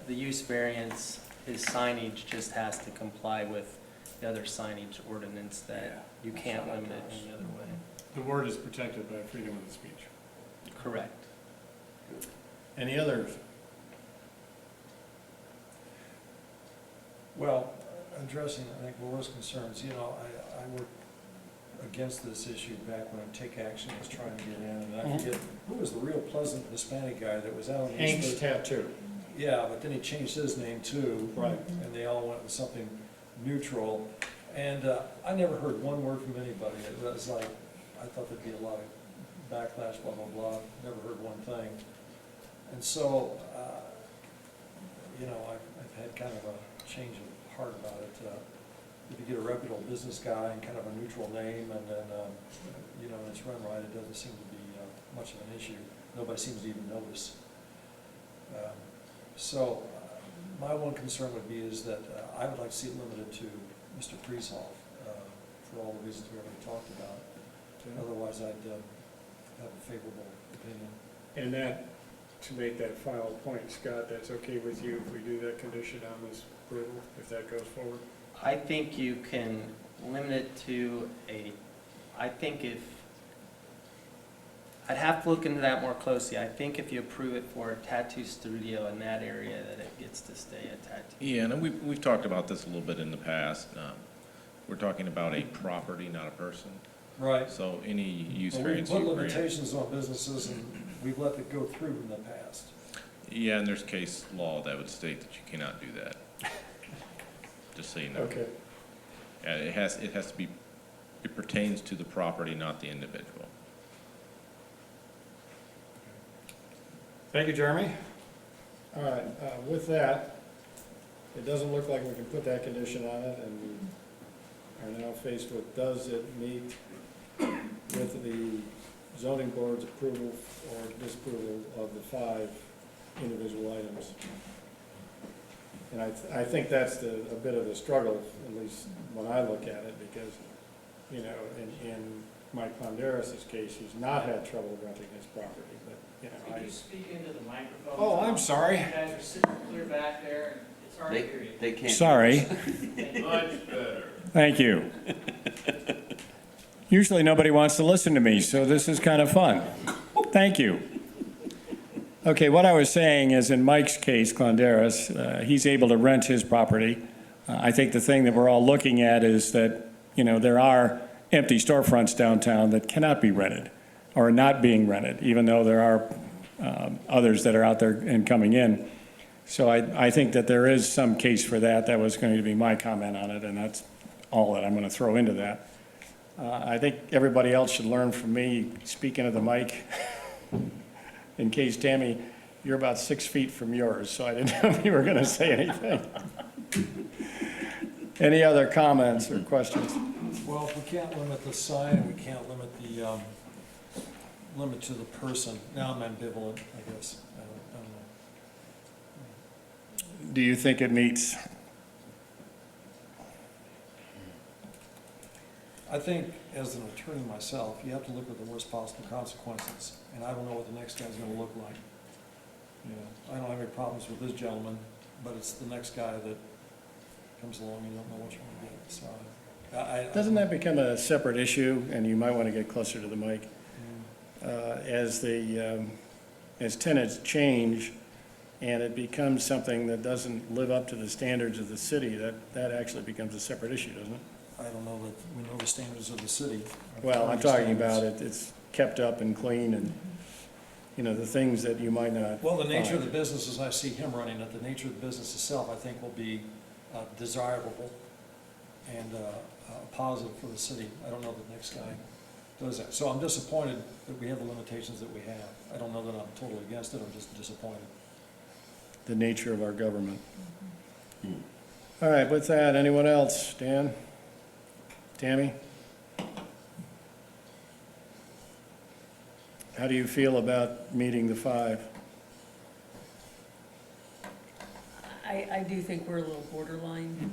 use variance, his signage just has to comply with the other signage ordinance, that you can't limit it any other way. The word is protected by freedom of speech. Correct. Any others? Well, addressing, I think, Laura's concerns, you know, I worked against this issue back when Take Action was trying to get in, and I forget, who was the real pleasant Hispanic guy that was out on the East Hank's Coast? Tattoo. Yeah, but then he changed his name too. Right. And they all went with something neutral. And I never heard one word from anybody. It was like, I thought there'd be a lot of backlash, blah, blah, blah, never heard one thing. And so, you know, I've had kind of a change of heart about it. If you get a reputable business guy and kind of a neutral name, and then, you know, and it's run right, it doesn't seem to be much of an issue. Nobody seems to even notice. So, my one concern would be is that I would like to see it limited to Mr. Prieshoff, for all the reasons we already talked about. Otherwise, I'd have a favorable opinion. And that, to make that final point, Scott, that's okay with you if we do that condition on this approval, if that goes forward? I think you can limit it to I'd have to look into that more closely. I think if you approve it for a tattoo studio in that area, that it gets to stay a tattoo. Yeah, and we've talked about this a little bit in the past. We're talking about a property, not a person. Right. So any use Well, we variance put you grant. limitations on businesses, and we've let it go through in the past. Yeah, and there's case law that would state that you cannot do that. Just so you know. Okay. Yeah, it has to be, it pertains to the property, not the individual. Thank you, Jeremy. All right, with that, it doesn't look like we can put that condition on it, and we are now faced with, does it meet with the zoning board's approval or disapproval of the 5 individual items? And I think that's a bit of a struggle, at least when I look at it, because, you know, in Mike Ponderas' case, he's not had trouble renting his property, but, you know, Could you speak into the microphone? Oh, I'm sorry. You guys are sitting clear back there, and it's hard to hear you. They can't. Sorry. Much better. Thank you. Usually nobody wants to listen to me, so this is kind of fun. Thank you. Okay, what I was saying is in Mike's case, Clonderas, he's able to rent his property. I think the thing that we're all looking at is that, you know, there are empty storefronts downtown that cannot be rented or are not being rented, even though there are others that are out there and coming in. So I think that there is some case for that. That was going to be my comment on it, and that's all that I'm going to throw into that. I think everybody else should learn from me speaking of the mic. In case, Tammy, you're about 6 feet from yours, so I didn't know if you were going to say anything. Any other comments or questions? Well, if we can't limit the sign, we can't limit the, limit to the person. Now I'm ambivalent, I guess. I don't know. Do you think it meets? I think, as an attorney myself, you have to look at the worst possible consequences, and I don't know what the next guy's gonna look like. You know, I don't have any problems with this gentleman, but it's the next guy that comes along, you don't know what you're gonna get, so. Doesn't that become a separate issue, and you might want to get closer to the mic? As tenants change, and it becomes something that doesn't live up to the standards of the city, that actually becomes a separate issue, doesn't it? I don't know that we know the standards of the city. Well, I'm talking about it's kept up and clean and, you know, the things that you might not. Well, the nature of find. the business, as I see him running it, the nature of the business itself, I think will be desirable and positive for the city. I don't know that the next guy does that. So I'm disappointed that we have the limitations that we have. I don't know that I'm totally against it, I'm just disappointed. The nature of our government. All right, with that, anyone else? Dan? Tammy? How do you feel about meeting the 5? I do think we're a little borderline.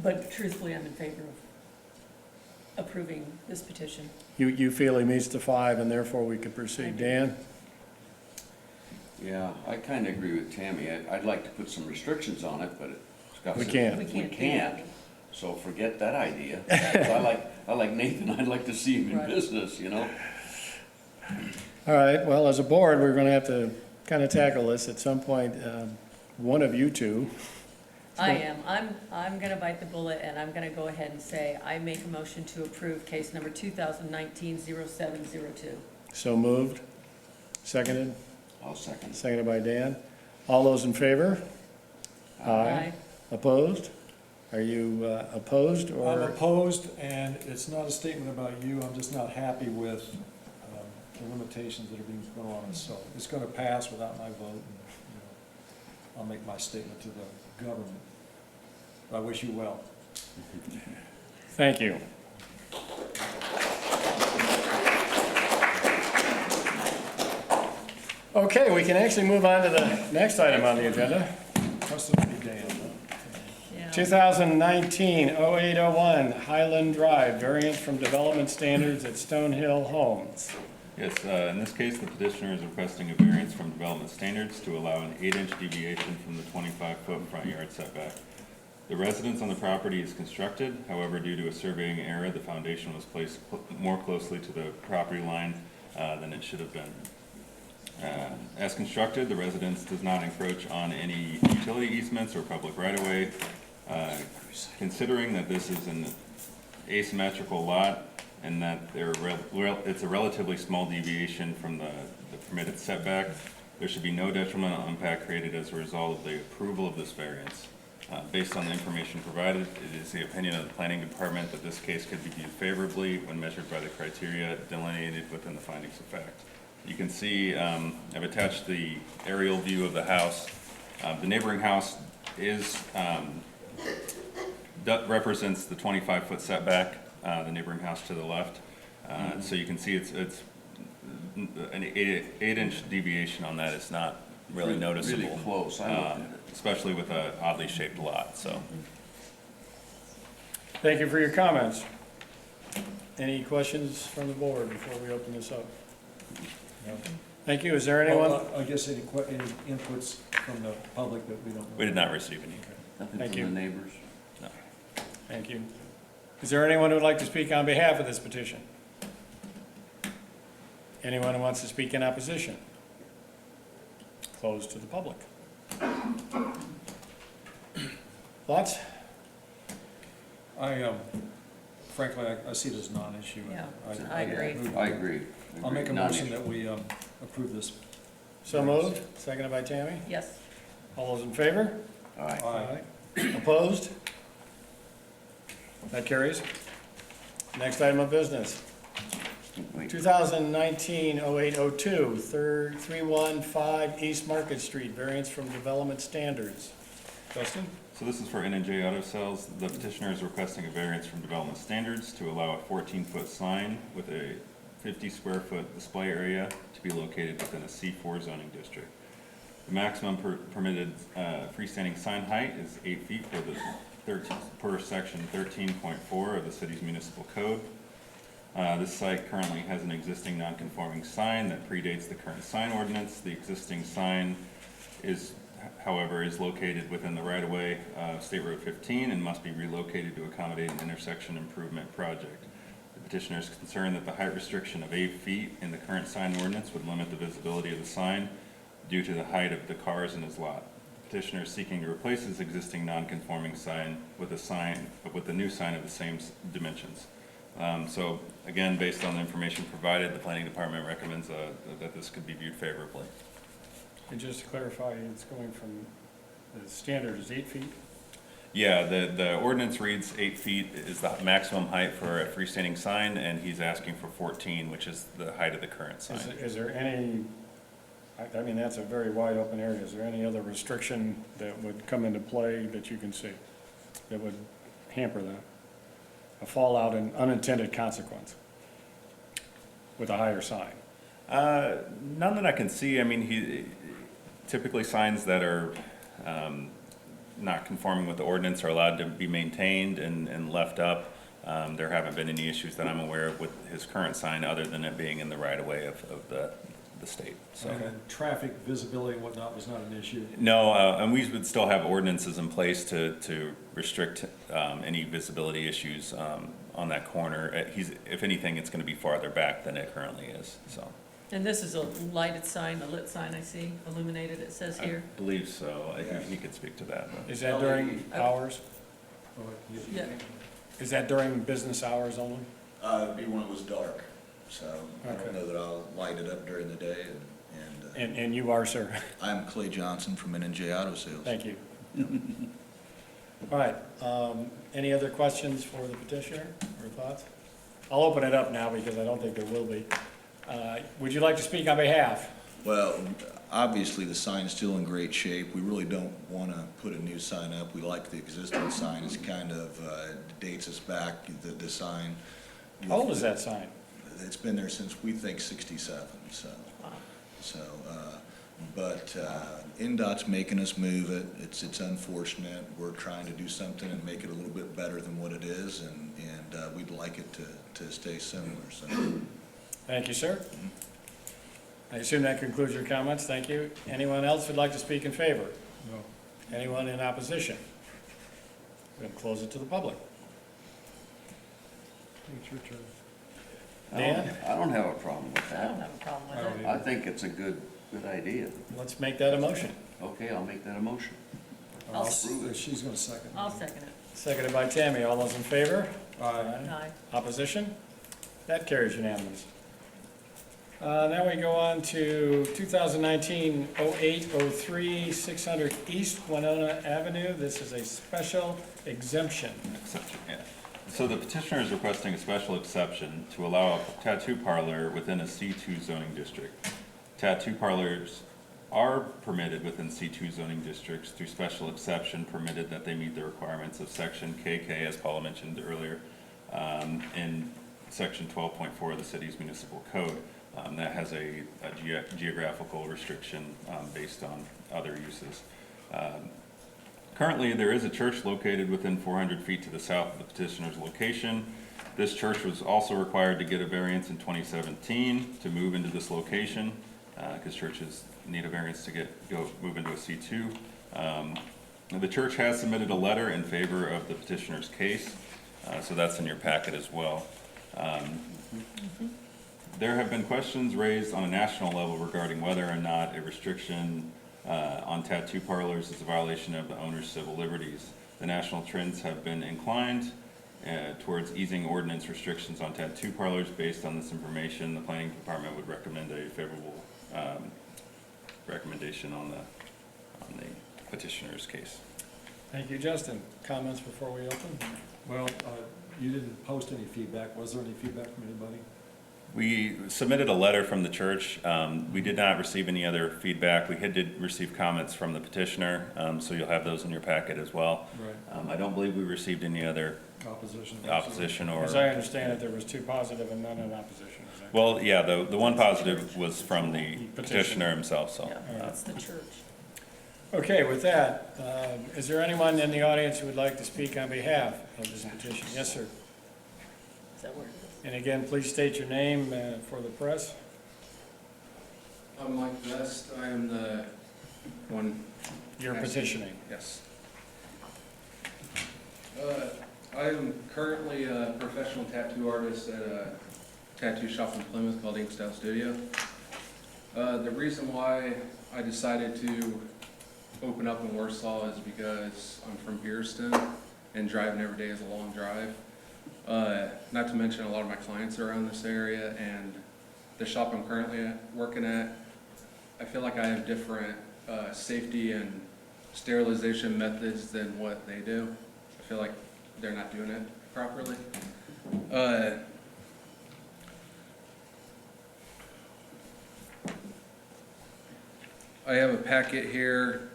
But truthfully, I'm in favor of approving this petition. You feel he meets the 5 and therefore we could proceed. Dan? Yeah, I kind of agree with Tammy. I'd like to put some restrictions on it, but Scott We said can't. We We can't do can't. that. So forget that idea. 'Cause I like Nathan, I'd like to see him in Right. business, you know? All right, well, as a board, we're going to have to kind of tackle this at some point. One of you two. I am. I'm gonna bite the bullet, and I'm gonna go ahead and say, I make a motion to approve case number 2019-0702. So moved. Seconded. I'll second. Seconded by Dan. All those in favor? Aye. Opposed? Are you opposed I'm or? opposed, and it's not a statement about you, I'm just not happy with the limitations that are being put on us. So it's gonna pass without my vote, and, I'll make my statement to the government. I wish you well. Thank you. Okay, we can actually move on to the next item on the agenda. Trust it to be damned. Yeah. 2019-0801 Highland Drive, variance from development standards at Stonehill Homes. Yes, in this case, the petitioner is requesting a variance from development standards to allow an 8-inch deviation from the 25-foot front yard setback. The residence on the property is constructed, however, due to a surveying error, the foundation was placed more closely to the property line than it should have been. As constructed, the residence does not encroach on any utility easements or public right-of-way. Considering that this is an asymmetrical lot and that it's a relatively small deviation from the permitted setback, there should be no detrimental impact created as a result of the approval of this variance. Based on the information provided, it is the opinion of the planning department that this case could be viewed favorably when measured by the criteria delineated within the findings of fact. You can see I've attached the aerial view of the house. The neighboring house represents the 25-foot setback, the neighboring house to the left. So you can see it's an 8-inch deviation on that is not really noticeable. Really close, I looked at it. Especially with an oddly shaped lot, so. Thank you for your comments. Any questions from the board before we open this up? No. Thank you. Is there anyone? Well, I guess any inputs from the public that we don't know? We did not receive any. Nothing Thank from you. the neighbors? No. Thank you. Is there anyone who would like to speak on behalf of this petition? Anyone who wants to speak in opposition? Closed to the public. Thoughts? Frankly, I see it as a non-issue. Yeah, I agree. I agree. I'll make a Non-issue. motion that we approve this. So moved, seconded by Tammy. Yes. All those in favor? Aye. Aye. Opposed? That carries. Next item of business. Wait. 2019-0802, 315 East Market Street, variance from development standards. Justin? So this is for N&J Auto Sales. The petitioner is requesting a variance from development standards to allow a 14-foot sign with a 50-square-foot display area to be located within a C4 zoning district. The maximum permitted freestanding sign height is 8 feet per section 13.4 of the city's municipal code. This site currently has an existing non-conforming sign that predates the current sign ordinance. The existing sign however, is located within the right-of-way of State Road 15 and must be relocated to accommodate an intersection improvement project. The petitioner is concerned that the height restriction of 8 feet in the current sign ordinance would limit the visibility of the sign due to the height of the cars in his lot. The petitioner is seeking to replace his existing non-conforming sign with a new sign of the same dimensions. So again, based on the information provided, the planning department recommends that this could be viewed favorably. And just to clarify, it's going from, the standard is 8 feet? Yeah, the ordinance reads 8 feet is the maximum height for a freestanding sign, and he's asking for 14, which is the height of the current sign. Is there any, I mean, that's a very wide open area. Is there any other restriction that would come into play that you can see that would hamper that? A fallout and unintended consequence with a higher sign? None that I can see. I mean, typically signs that are not conforming with the ordinance are allowed to be maintained and left up. There haven't been any issues that I'm aware of with his current sign other than it being in the right-of-way of the state. So. And traffic visibility and whatnot was not an issue? No, and we would still have ordinances in place to restrict any visibility issues on that corner. If anything, it's going to be farther back than it currently is, so. And this is a lighted sign, a lit sign I see, illuminated, it says here. I believe so. He could speak to that. But. Is that during hours? Yeah. Is that during business hours only? It'd be when it was dark, so I Okay. don't know that I'll light it up during the day. And you are, sir? I'm Clay Johnson from N&J Auto Sales. Thank you. All right, any other questions for the petitioner or thoughts? I'll open it up now because I don't think there will be. Would you like to speak on behalf? Well, obviously, the sign's still in great shape. We really don't want to put a new sign up. We like the existing sign. It's kind of dates us back, the sign. How old is that sign? It's been there since, we think, '67, so. But NDOT's making us move it. It's unfortunate. We're trying to do something and make it a little bit better than what it is, and we'd like it to stay similar, so. Thank you, sir. I assume that concludes your comments. Thank you. Anyone else would like to speak in favor? No. Anyone in opposition? We'll close it to the public. It's your turn. Dan? I don't have a problem with I don't that. have a problem with it. I think it's a good idea. Let's make that a motion. Okay, I'll make that a motion. I'll She's gonna second. I'll second it. Seconded by Tammy. All those in favor? Aye. Opposition? That carries unanimous. Now we go on to 2019-08-03, 600 East Winona Avenue. This is a special exemption. Exception, yeah. So the petitioner is requesting a special exception to allow a tattoo parlor within a C2 zoning district. Tattoo parlors are permitted within C2 zoning districts through special exception, permitted that they meet the requirements of section KK, as Paula mentioned earlier, in section 12.4 of the city's municipal code. That has a geographical restriction based on other uses. Currently, there is a church located within 400 feet to the south of the petitioner's location. This church was also required to get a variance in 2017 to move into this location, because churches need a variance to move into a C2. The church has submitted a letter in favor of the petitioner's case, so that's in your packet as well. There have been questions raised on a national level regarding whether or not a restriction on tattoo parlors is a violation of the owner's civil liberties. The national trends have been inclined towards easing ordinance restrictions on tattoo parlors. Based on this information, the planning department would recommend a favorable recommendation on the petitioner's case. Thank you, Justin. Comments before we open? Well, you didn't post any feedback. Was there any feedback from anybody? We submitted a letter from the church. We did not receive any other feedback. We did receive comments from the petitioner, so you'll have those in your packet as well. Right. I don't believe we received any other opposition or. As I understand it, there was 2 positive and none in opposition. Is that Well, yeah, the one positive was from the petitioner himself, so. Yeah, that's the church. Okay, with that, is there anyone in the audience who would like to speak on behalf of this petition? Yes, sir. Is that where it is? And again, please state your name for the press. I'm Mike Vest. I am the one. You're petitioning. Yes. I am currently a professional tattoo artist at a tattoo shop in Plymouth called Ink Style Studio. The reason why I decided to open up in Warsaw is because I'm from Pearston and driving every day is a long drive. Not to mention a lot of my clients are around this area, and the shop I'm currently working at, I feel like I have different safety and sterilization methods than what they do. I feel like they're not doing it properly. I have a packet here.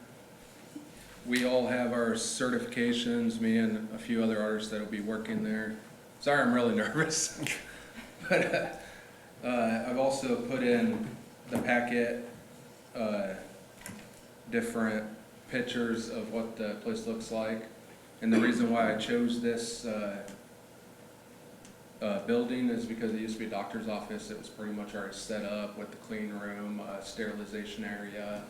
We all have our certifications, me and a few other artists that will be working there. Sorry, I'm really nervous. But I've also put in the packet different pictures of what the place looks like. And the reason why I chose this building is because it used to be a doctor's office. It was pretty much already set up with the clean room, sterilization area.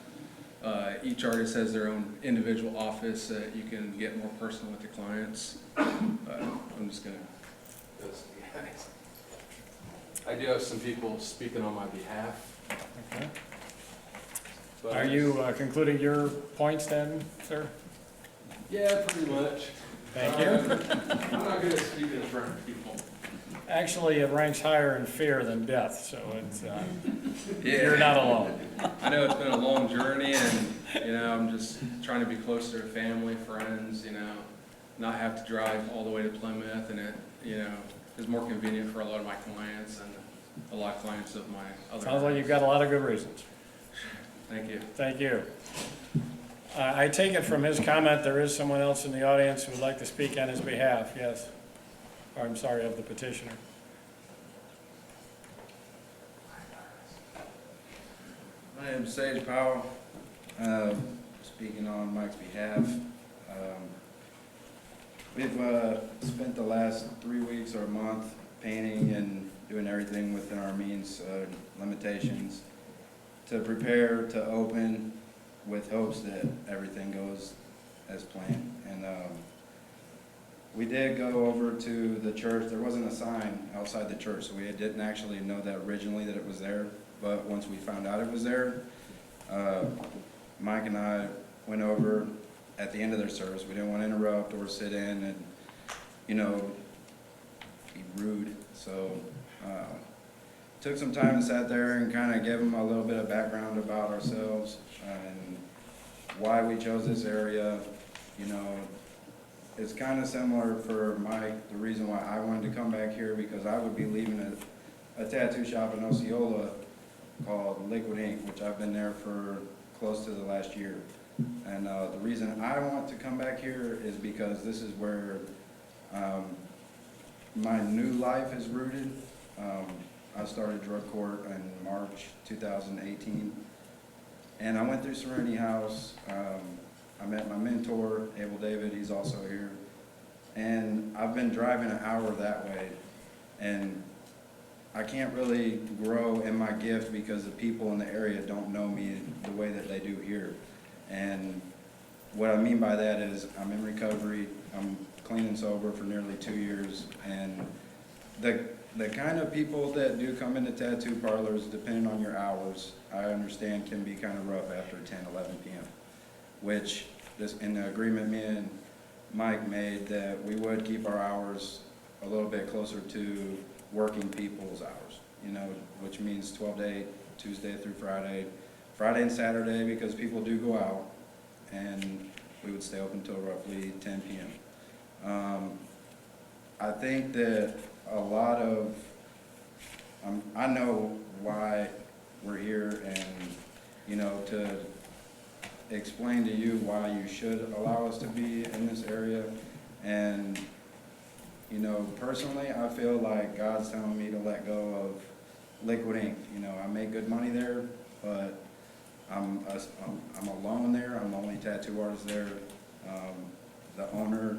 Each artist has their own individual office that you can get more personal with your clients. I'm just gonna go to you guys. I do have some people speaking on my behalf. Okay. But Are you concluding your points then, sir? Yeah, pretty much. Thank you. I'm not good at speaking in front of people. Actually, it ranks higher in fear than death, so it's, Yeah. you're not alone. I know it's been a long journey, and I'm just trying to be closer to family, friends, not have to drive all the way to Plymouth, and it, you know, is more convenient for a lot of my clients and a lot of clients of my other. Sounds like you've got a lot of good reasons. Thank you. Thank you. I take it from his comment, there is someone else in the audience who would like to speak on his behalf, yes? Or I'm sorry, of the petitioner. My name is Sage Powell, speaking on Mike's behalf. We've spent the last 3 weeks or a month painting and doing everything within our means, limitations, to prepare to open with hopes that everything goes as planned. And we did go over to the church. There wasn't a sign outside the church, so we didn't actually know that originally that it was there. But once we found out it was there, Mike and I went over at the end of their service. We didn't want to interrupt or sit in and, you know, be rude. So took some time and sat there and kind of gave them a little bit of background about ourselves and why we chose this area. You know, it's kind of similar for Mike, the reason why I wanted to come back here, because I would be leaving a tattoo shop in Osceola called Liquid Ink, which I've been there for close to the last year. And the reason I want to come back here is because this is where my new life is rooted. I started drug court in March 2018, and I went through Serenity House. I met my mentor, Abel David, he's also here. And I've been driving an hour that way, and I can't really grow in my gift because the people in the area don't know me the way that they do here. And what I mean by that is I'm in recovery, I'm clean and sober for nearly 2 years, and the kind of people that do come into tattoo parlors, depending on your hours, I understand can be kind of rough after 10, 11 p.m., which this in the agreement me and Mike made that we would keep our hours a little bit closer to working people's hours, you know, which means 12 to 8, Tuesday through Friday, Friday and Saturday because people do go out, and we would stay open until roughly 10 p.m. I think that a lot of, I know why we're here, and, you know, to explain to you why you should allow us to be in this area. And, you know, personally, I feel like God's telling me to let go of Liquid Ink. You know, I make good money there, but I'm alone there. I'm the only tattoo artist there. The owner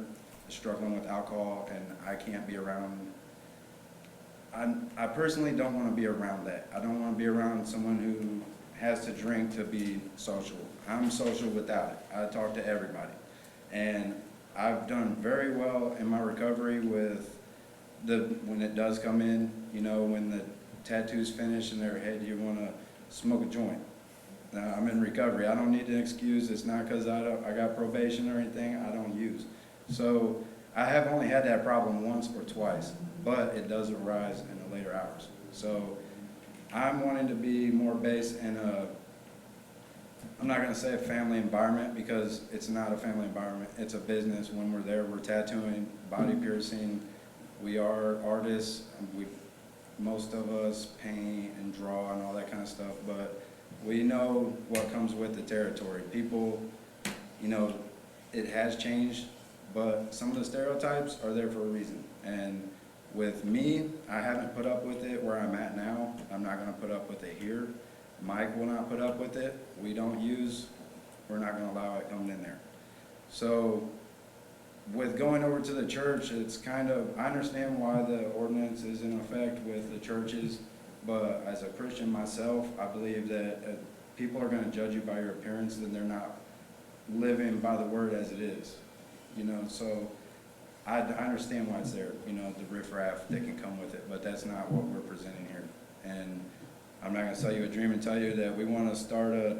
is struggling with alcohol, and I can't be around. I personally don't want to be around that. I don't want to be around someone who has to drink to be social. I'm social without it. I talk to everybody. And I've done very well in my recovery with when it does come in, you know, when the tattoo's finished in their head, you want to smoke a joint. Now, I'm in recovery. I don't need an excuse. It's not because I got probation or anything. I don't use. So I have only had that problem once or twice, but it does arise in the later hours. So I'm wanting to be more based in I'm not going to say a family environment because it's not a family environment. It's a business. When we're there, we're tattooing, body piercing. We are artists. Most of us paint and draw and all that kind of stuff, but we know what comes with the territory. People, you know, it has changed, but some of the stereotypes are there for a reason. And with me, I haven't put up with it where I'm at now. I'm not going to put up with it here. Mike will not put up with it. We don't use, we're not going to allow it coming in there. So with going over to the church, it's kind of, I understand why the ordinance is in effect with the churches, but as a Christian myself, I believe that people are going to judge you by your appearance, then they're not living by the word as it is. You know, so I understand why it's there, you know, the riffraff that can come with it, but that's not what we're presenting here. And I'm not going to sell you a dream and tell you that we want to start a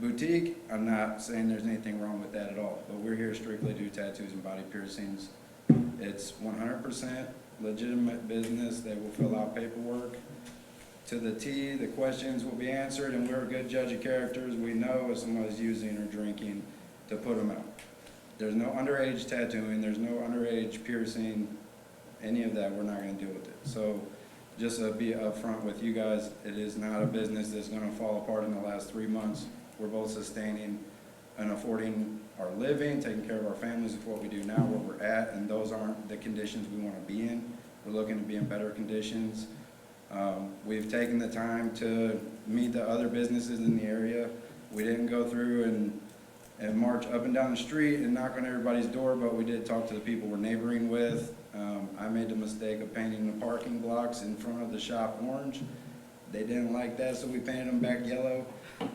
boutique. I'm not saying there's anything wrong with that at all, but we're here strictly to do tattoos and body piercings. It's 100% legitimate business. They will fill out paperwork to the T. The questions will be answered, and we're a good judge of characters. We know if somebody's using or drinking to put them out. there's no underage tattooing, there's no underage piercing, any of that, we're not gonna deal with it. So just to be upfront with you guys, it is not a business that's gonna fall apart in the last 3 months. We're both sustaining and affording our living, taking care of our families with what we do now, where we're at, and those aren't the conditions we wanna be in. We're looking to be in better conditions. We've taken the time to meet the other businesses in the area. We didn't go through and march up and down the street and knock on everybody's door, but we did talk to the people we're neighboring with. I made the mistake of painting the parking blocks in front of the shop orange. They didn't like that, so we painted them back yellow.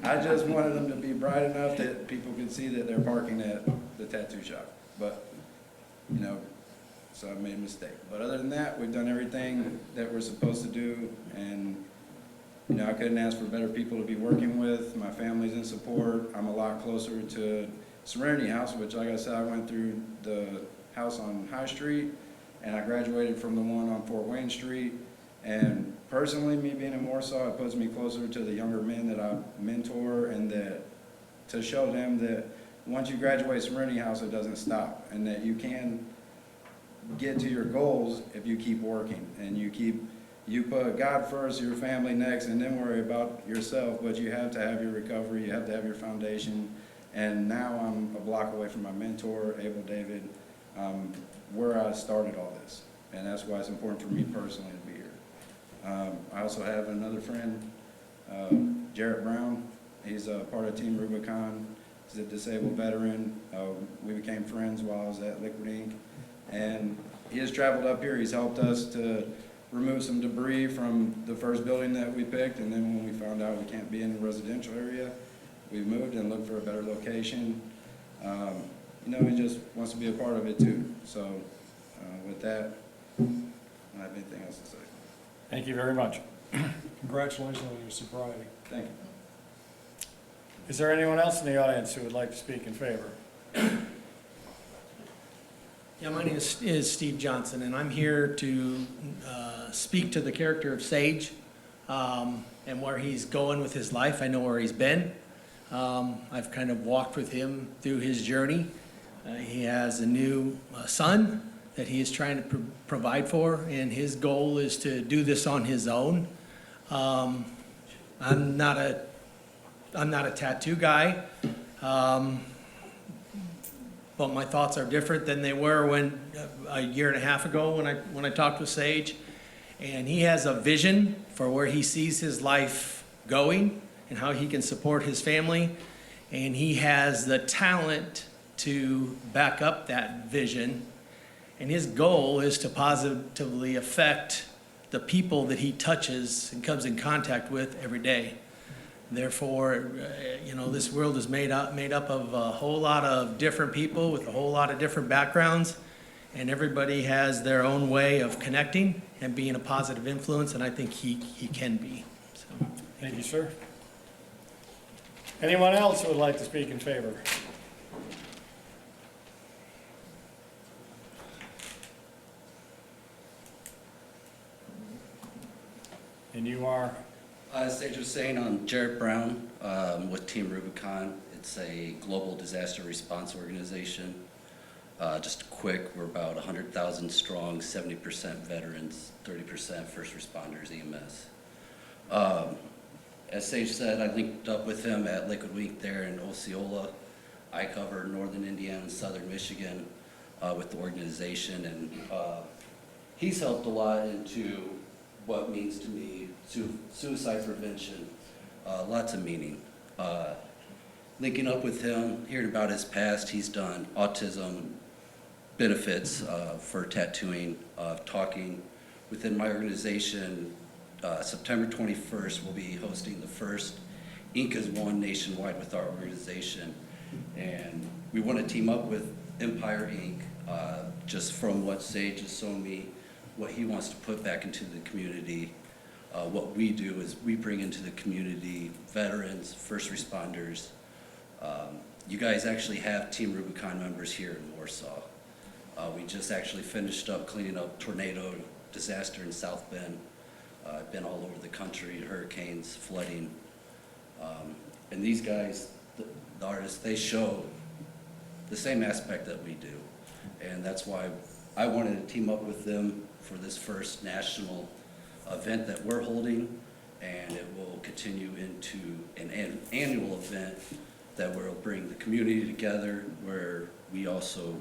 I just wanted them to be bright enough that people could see that they're parking at the tattoo shop. But, you know, so I made a mistake. But other than that, we've done everything that we're supposed to do, and, you know, I couldn't ask for better people to be working with. My family's in support. I'm a lot closer to Serenity House, which, like I said, I went through the house on High Street, and I graduated from the one on Fort Wayne Street. And personally, me being in Warsaw, it puts me closer to the younger men that I mentor, and that to show them that once you graduate Serenity House, it doesn't stop, and that you can get to your goals if you keep working and you put God first, your family next, and then worry about yourself. But you have to have your recovery, you have to have your foundation. And now I'm a block away from my mentor, Abel David, where I started all this. And that's why it's important for me personally to be here. I also have another friend, Jarrett Brown. He's a part of Team Rubicon. He's a disabled veteran. We became friends while I was at Liquid Ink. And he has traveled up here. He's helped us to remove some debris from the first building that we picked. And then when we found out we can't be in the residential area, we moved and looked for a better location. You know, he just wants to be a part of it too. So with that, I don't have anything else to say. Thank you very much. Congratulations on your sobriety. Thank you. Is there anyone else in the audience who would like to speak in favor? Yeah, my name is Steve Johnson, and I'm here to speak to the character of Sage and where he's going with his life. I know where he's been. I've kind of walked with him through his journey. He has a new son that he is trying to provide for, and his goal is to do this on his own. I'm not a tattoo guy. But my thoughts are different than they were when a year and a half ago when I talked with Sage. And he has a vision for where he sees his life going and how he can support his family. And he has the talent to back up that vision. And his goal is to positively affect the people that he touches and comes in contact with every day. Therefore, you know, this world is made up of a whole lot of different people with a whole lot of different backgrounds, and everybody has their own way of connecting and being a positive influence, and I think he can be. So, Thank you, sir. Anyone else who would like to speak in favor? And you are? As Sage was saying, I'm Jarrett Brown with Team Rubicon. It's a global disaster response organization. Just quick, we're about 100,000 strong, 70% veterans, 30% first responders, EMS. As Sage said, I linked up with him at Liquid Week there in Osceola. I cover northern Indiana and southern Michigan with the organization, and he's helped a lot into what means to me suicide prevention, lots of meaning. Linking up with him, hearing about his past, he's done autism benefits for tattooing, talking within my organization. September 21st, we'll be hosting the first Ink as One nationwide with our organization. And we want to team up with Empire Ink, just from what Sage has shown me, what he wants to put back into the community. What we do is we bring into the community veterans, first responders. You guys actually have Team Rubicon members here in Warsaw. We just actually finished up cleaning up tornado disaster in South Bend. I've been all over the country, hurricanes, flooding. And these guys, the artists, they show the same aspect that we do. And that's why I wanted to team up with them for this first national event that we're holding, and it will continue into an annual event that will bring the community together, where we also,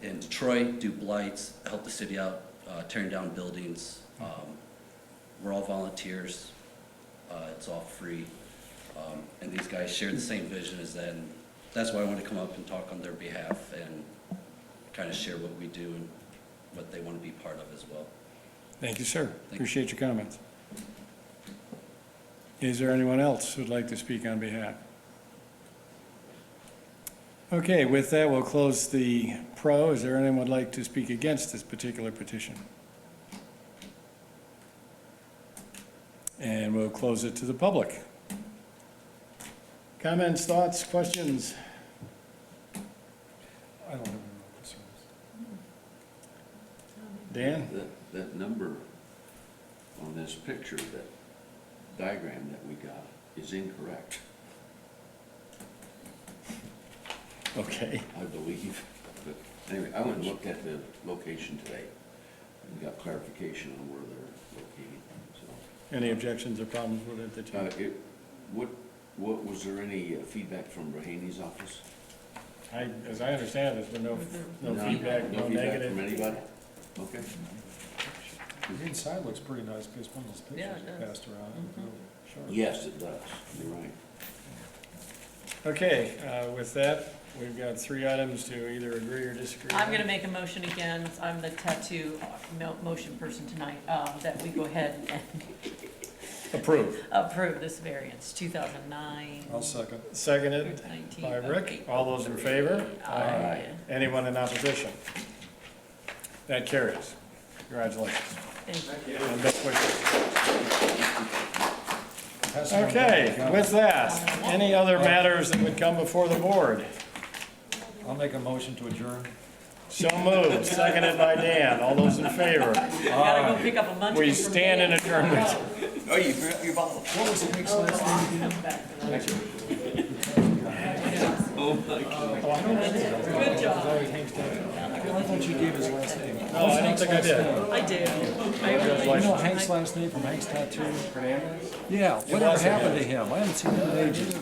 in Detroit, do blights, help the city out, tearing down buildings. We're all volunteers. It's all free. And these guys share the same vision as that. And that's why I wanted to come up and talk on their behalf and kind of share what we do and what they want to be part of as well. Thank you, sir. Appreciate your comments. Is there anyone else who'd like to speak on behalf? Okay, with that, we'll close the pro. Is there anyone who'd like to speak against this particular petition? And we'll close it to the public. Comments, thoughts, questions? I don't have any concerns. Dan? That number on this picture, that diagram that we got is incorrect, Okay. I believe. But anyway, I went and looked at the location today and got clarification on where they're located, so. Any objections or problems with it that you? What, was there any feedback from Rahaney's office? As I understand, there's been no feedback, no feedback negative. from anybody? Okay. The inside looks pretty nice based on those Yeah, pictures it that does. passed around. Sure. Yes, it does, you're right. Okay, with that, we've got 3 items to either agree or disagree. I'm gonna make a motion again, I'm the tattoo motion person tonight, that we go ahead and Approve. approve this variance, 2009. I'll second. Seconded 19, by Rick. okay. All those in favor? Aye. Anyone in opposition? That carries. Congratulations. Thank you. And best wishes. Pass it on Okay, down. with that, any other matters that would come before the board? I'll make a motion to adjourn. So moved, seconded by Dan. All those in favor? Gotta go pick up a munchkin We from stand in Dan. adjournment. Oh, you followed. What was Nick's last name again? Oh, my God. Oh, I don't know. Good job. I thought you gave his last name. No, I don't think I did. I do. I really. You know Hank's last name from Hank's Tattoo? Hernandez? Yeah, whatever happened to him? I haven't seen him in ages.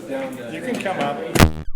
You can come up.